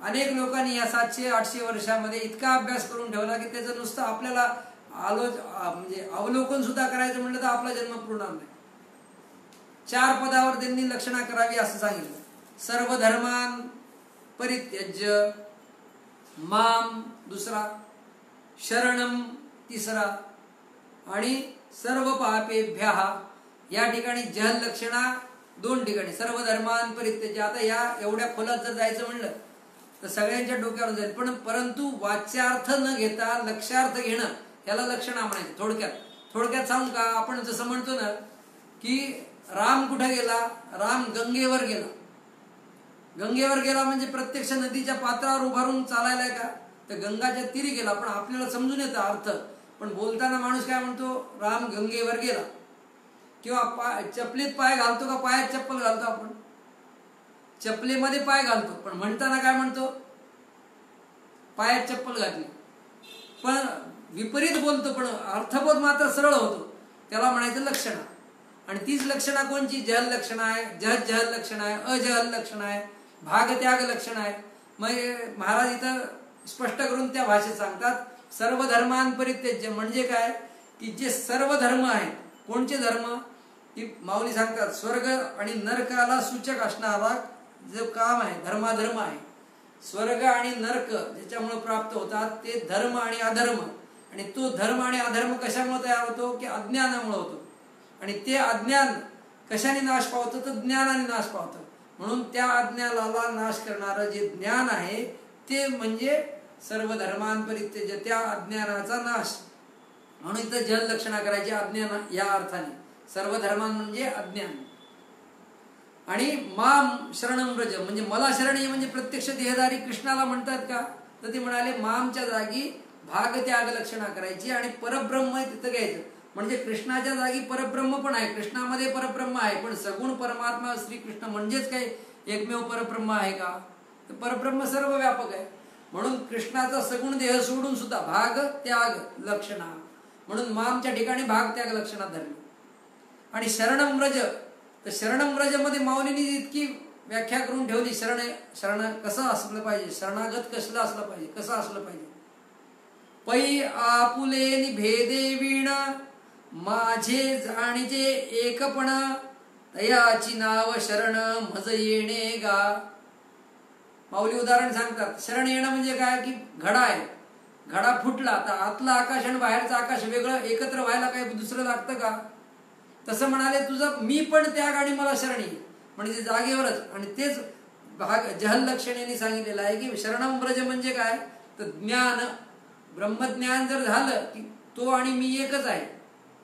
अनेक लोकांनी या 700-800 वर्षामध्ये इतका अभ्यास करून ठेवला की त्याचं नुसतं आपल्याला म्हणजे अवलोकन सुद्धा करायचं म्हणलं तर आपला जन्म पूर्ण नाही. 4 पदावर त्यांनी लक्षणा करावी असं सांगितलं. सर्व धर्मान परित्यज्य माम दुसरा, शरणम तिसरा आणि सर्व पापेभ्यः. या ठिकाणी जहल लक्षणा 2 ठिकाणी, सर्व धर्मान परित्यज्य. आता या एवढ्या खोलात जर जायचं म्हणलं तर सगळ्यांच्या डोक्यावर जाईल. परंतु वाच्यार्थ न घेता लक्षार्थ घेणं याला लक्षणा म्हणायचं. थोडक्यात सांगू का? आपण जसं म्हणतो ना की राम कुठे गेला, राम गंगेवर गेला. गंगेवर गेला म्हणजे प्रत्यक्ष नदीच्या पात्रावर उभारून चालायला का? तर तर गंगाच्या तीरी गेला. पण आपल्याला समजून येतं अर्थ, पण बोलताना माणूस काय म्हणतो, राम गंगेवर गेला. किंवा चपलीत पाय घालतो का पायात चप्पल घालतो आपण, चपलीमध्ये पाय घालतो, पण म्हणताना काय म्हणतो, पायात चप्पल घातली. पण विपरीत बोलतो, पण अर्थबोध मात्र सरळ होतो. त्याला म्हणायचं लक्षणा. आणि तीच लक्षणा कोणची, जहल लक्षण आहे, जहल लक्षण आहे, अजहल लक्षण आहे, भागत्याग लक्षण आहे. मग महाराज इथं स्पष्ट करून त्या भाषेत सांगतात, सर्व धर्मांपरित्यज्य म्हणजे काय, की जे सर्व धर्म आहेत. कोणचे धर्म, की माऊली सांगतात स्वर्ग आणि नरकाला सूचक असणारा जो काम आहे, धर्माधर्म आहे. स्वर्ग आणि नरक ज्याच्यामुळे प्राप्त होतात ते धर्म आणि अधर्म. आणि तो धर्म आणि अधर्म कशामुळे तयार होतो, की अज्ञानामुळे होतो. आणि ते अज्ञान कशाने नाश पावतं, तर ज्ञानाने नाश पावतं. म्हणून त्या अज्ञानाला नाश करणारं जे ज्ञान आहे ते म्हणजे सर्व धर्मांपरित्यज्य, त्या अज्ञानाचा नाश. म्हणून इथं जल लक्षणा करायची अज्ञान या अर्थाने. सर्व धर्मान म्हणजे अज्ञान. आणि माम शरणम व्रज म्हणजे मला शरण ये, म्हणजे प्रत्यक्ष देहधारी कृष्णाला म्हणतात का, तर ते म्हणाले मामच्या जागी भागत्याग लक्षणा करायची आणि परब्रह्म तिथं घ्यायचं. म्हणजे कृष्णाच्या जागी परब्रह्म पण आहे, कृष्णामध्ये परब्रह्म आहे, पण सगुण परमात्मा श्रीकृष्ण म्हणजेच काय एकमेव परब्रह्म आहे का, तर परब्रह्म सर्व व्यापक आहे. म्हणून कृष्णाचा सगुण देह सोडून सुद्धा भाग त्याग लक्षणा, म्हणून मामच्या ठिकाणी भाग त्याग लक्षणा धरली. आणि शरणम व्रज, तर शरणम व्रज मध्ये माऊलींनी इतकी व्याख्या करून ठेवली. शरण कसं असलं पाहिजे, शरणागत कसलं असलं पाहिजे, कसं असलं पाहिजे. पै आपुले भेदे वीण माझे जाणीचे एकपण, तयाची नाव शरण मज येणे गा. माऊली उदाहरण सांगतात, शरण येणं म्हणजे काय, की घडा आहे, घडा फुटला तर आतलं आकाश आणि बाहेरचं आकाश वेगळं एकत्र व्हायला काही दुसरं लागतं का. तसं म्हणाले तुझं मी पण त्याग आणि मला शरण ये, म्हणजे जागेवरच. आणि तेच भाग जहल लक्षणेने सांगितलेलं आहे, की शरणम व्रज म्हणजे काय, तर ज्ञान ब्रह्मज्ञान जर झालं की तो आणि मी एकच आहे,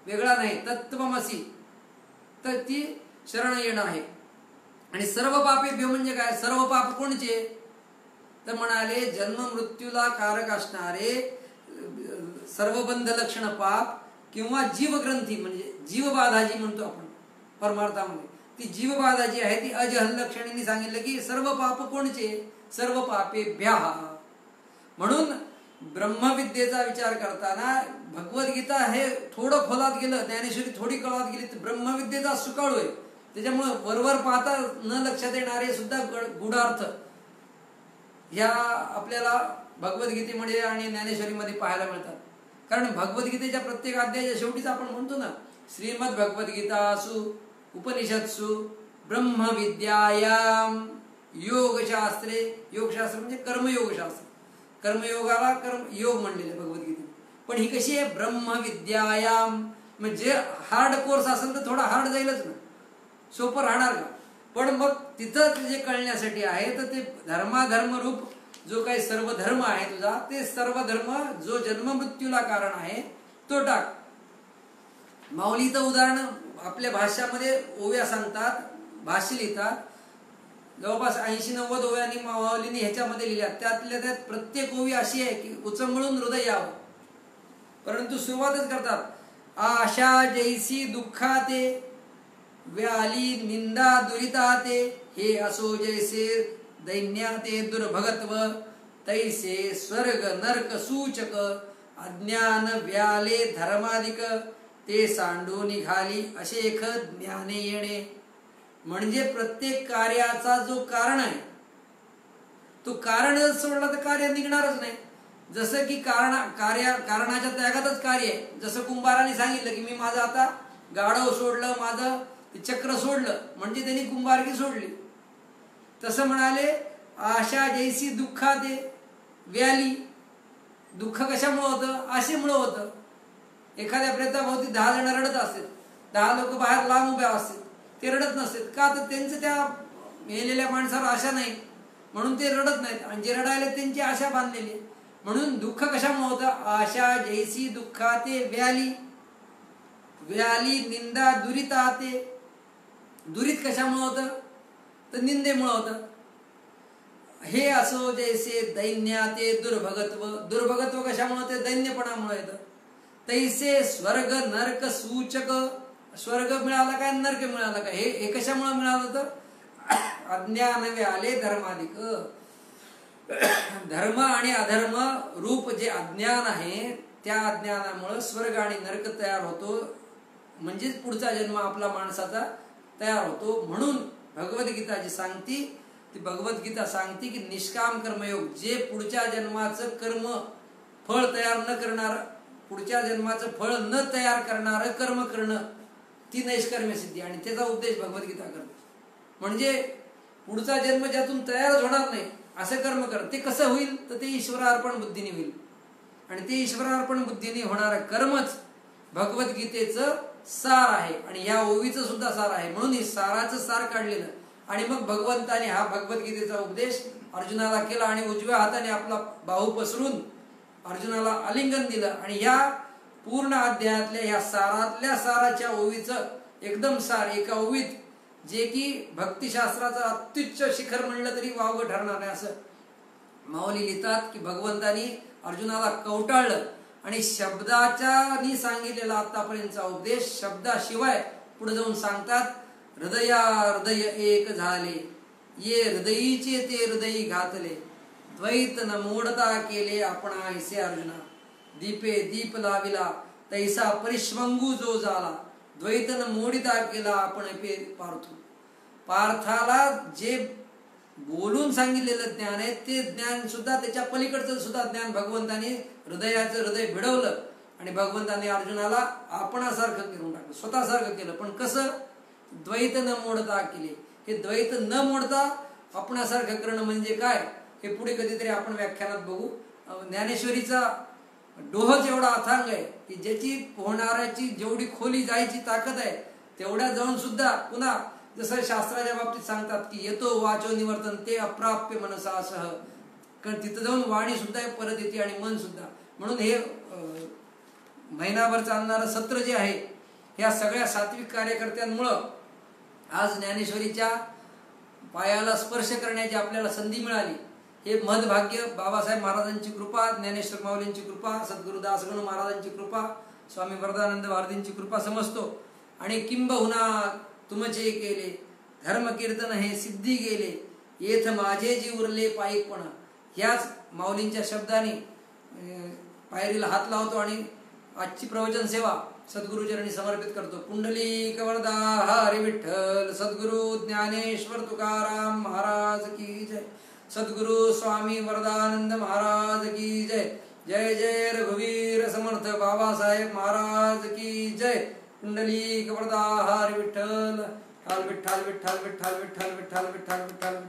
वेगळा नाही, तत्त्वमसी, तर ती शरण येणं आहे. आणि सर्व पापेभ्यो म्हणजे काय, सर्व पाप कोणचे, तर म्हणाले जन्म मृत्यूला कारक असणारे सर्व बंध लक्षण पाप किंवा जीवग्रंथी म्हणजे जीवबाधा जी म्हणतो आपण परमार्थामध्ये, ती जीवबाधा जी आहे ती अजहल लक्षणींनी सांगितलं की सर्व पाप कोणचे, सर्व पापेभ्यः. म्हणून ब्रह्मविद्येचा विचार करताना भगवद्गीता हे थोडं खोलात गेलं, ज्ञानेश्वरी थोडी खोलात गेली, तर ब्रह्मविद्येचा सुकाळू आहे. त्याच्यामुळे वरवर पाहता न लक्षात येणारे सुद्धा गूढार्थ ह्या आपल्याला भगवद्गीतेमध्ये आणि ज्ञानेश्वरीमध्ये पाहायला मिळतात. कारण भगवद्गीतेच्या प्रत्येक अध्यायाच्या शेवटीच आपण म्हणतो ना, श्रीमद भगवद्गीतासु उपनिषत्सु ब्रह्मविद्यायाम योगशास्त्रे, योगशास्त्र म्हणजे कर्मयोगशास्त्र, कर्मयोगाला योग म्हणलेले भगवद्गीतेत. पण ही कशी आहे, ब्रह्मविद्यायाम म्हणजे हार्ड कोर्स असेल तर थोडा हार्ड जाईलच ना, सोपं राहणार का. पण मग तिथं जे कळण्यासाठी आहे तर ते धर्माधर्म रूप जो काही सर्व धर्म आहे तुझा, ते सर्व धर्म जो जन्म मृत्यूला कारण आहे तो टाक. माऊलीचं उदाहरण आपल्या भाष्यामध्ये ओव्या सांगतात, भाष्य लिहितात, जवळपास 80-90 ओव्यांनी माऊलींनी ह्याच्यामध्ये लिहिल्या. त्यातल्या त्यात प्रत्येक ओवी अशी आहे की उचंबळून हृदय यावं. परंतु सुरुवातच करतात, आशा जैसी दुःखाते व्याली निंदा दुरिताते, हे असो जैसे दैन्याते दुर्भगत्व, तैसे स्वर्ग नरक सूचक, अज्ञान व्याले धर्माधिक, ते सांडू निघाली अशेख ज्ञाने येणे. म्हणजे प्रत्येक कार्याचा जो कारण आहे तो कारण जर सोडला तर कार्य निघणारच नाही. जसं की कारणाच्या त्यागातच कार्य आहे. जसं कुंभाराने सांगितलं की मी माझं आता गाढव सोडलं, माझं चक्र सोडलं, म्हणजे त्यांनी कुंभारकी सोडली. तसं म्हणाले आशा जैसी दुःखाते व्याली, दुःख कशामुळे होतं, आशेमुळे होतं. एखाद्या प्रेताभोवती 10 जण रडत असतात, 10 लोक बाहेर लांब उभ्या असतात, ते रडत नसतात का, तर त्यांचं त्या मेलेल्या माणसावर आशा नाही म्हणून ते रडत नाहीत. आणि जे रडायला त्यांची आशा बांधलेली आहे. म्हणून दुःख कशामुळे होतं, आशा जैसी दुःखाते व्याली, व्याली निंदा दुरिताते. दुरित कशामुळे होतं, तर निंदेमुळे होतं. हे असो जैसे दैन्या ते दुर्भगत्व. दुर्भगत्व कशामुळे? ते दैन्यपणामुळे येतं. तैसे स्वर्ग नरक सूचक. स्वर्ग मिळाला काय, नरक मिळाला काय? हे कशामुळे मिळालं? तर अज्ञान व्याले धर्माधिक. धर्म आणि अधर्म रूप जे अज्ञान आहे, त्या अज्ञानामुळे स्वर्ग आणि नरक तयार होतो. म्हणजेच पुढचा जन्म आपला माणसाचा तयार होतो. म्हणून भगवद्गीता जी सांगती, ती भगवद्गीता सांगते की निष्काम कर्मयोग, जे पुढच्या जन्माचं कर्म फळ तयार न करणार, पुढच्या जन्माचं फळ न तयार करणारं कर्म करणं, ती नैष्कर्म्य सिद्धी. आणि त्याचा उपदेश भगवद्गीता करते. म्हणजे पुढचा जन्म ज्यातून तयारच होणार नाही असं कर्म कर. ते कसं होईल? तर ते ईश्वरार्पण बुद्धीने होईल. आणि ते ईश्वरार्पण बुद्धीने होणारं कर्मच भगवद्गीतेचं सार आहे. आणि या ओवीचं सुद्धा सार आहे. म्हणून हे साराचं सार काढलेलं. आणि मग भगवंताने हा भगवद्गीतेचा उपदेश अर्जुनाला केला आणि उजव्या हाताने आपला बाहू पसरून अर्जुनाला आलिंगन दिलं. आणि या पूर्ण अध्यायातल्या या सारातल्या साराच्या ओवीचं एकदम सार एका ओवीत, जे की भक्तिशास्त्राचं अत्युच्च शिखर म्हणलं तरी वावगं ठरणार नाही. असं माऊली लिहितात की भगवंतानी अर्जुनाला कवटाळलं आणि शब्दाच्यानी सांगितलेला आतापर्यंतचा उपदेश शब्दाशिवाय पुढे जाऊन सांगतात. हृदया हृदय एक झाले, ये हृदयीचे ते हृदयी घातले, द्वैत न मोडता केले आपण ऐसे अर्जुना, दीपे दीप लाविला तैसा परिश्वंगू जो झाला, द्वैत न मोडिता केला आपण पार्थू. पार्थाला जे बोलून सांगितलेलं ज्ञान आहे, ते ज्ञान सुद्धा, त्याच्या पलीकडचं सुद्धा ज्ञान भगवंताने हृदयाचं हृदय भिडवलं आणि भगवंताने अर्जुनाला आपणासारखं करून टाकलं, स्वतःसारखं केलं. पण कसं? द्वैत न मोडता केले. हे द्वैत न मोडता आपणासारखं करणं म्हणजे काय, हे पुढे कधीतरी आपण व्याख्यानात बघू. ज्ञानेश्वरीचा डोहच एवढा अथांग आहे की ज्याची पोहणाऱ्याची जेवढी खोली जायची ताकद आहे, तेवढ्या जाऊन सुद्धा पुन्हा जसं शास्त्राच्या बाबतीत सांगतात की येतो वाचो निवर्तन ते अप्राप्य मनसासह, कारण तिथं जाऊन वाणी सुद्धा परत येते आणि मन सुद्धा. म्हणून हे महिनाभर चालणारं सत्र जे आहे, ह्या सगळ्या सात्विक कार्यकर्त्यांमुळं आज ज्ञानेश्वरीच्या पायाला स्पर्श करण्याची आपल्याला संधी मिळाली. हे महद्भाग्य बाबासाहेब महाराजांची कृपा, ज्ञानेश्वर माऊलींची कृपा, सद्गुरु दासगणू महाराजांची कृपा, स्वामी वरदानंद भारतींची कृपा समजतो. आणि किंबहुना तुमचे केले धर्म कीर्तन हे सिद्धी गेले, येथ माझे जी उरले पायीकपण. ह्याच माऊलींच्या शब्दाने पायरीला हात लावतो आणि आजची प्रवचन सेवा सद्गुरुचरणी समर्पित करतो. पुंडलिक वरदा हरी विठ्ठल. सद्गुरु ज्ञानेश्वर तुकाराम महाराज की जय. सद्गुरु स्वामी वरदानंद महाराज की जय. जय जय रघुवीर समर्थ बाबासाहेब महाराज की जय. पुंडलिक वरदा हरी विठ्ठल. विठ्ठल विठ्ठल विठ्ठल विठ्ठल विठ्ठल विठ्ठल विठ्ठल विठ्ठल.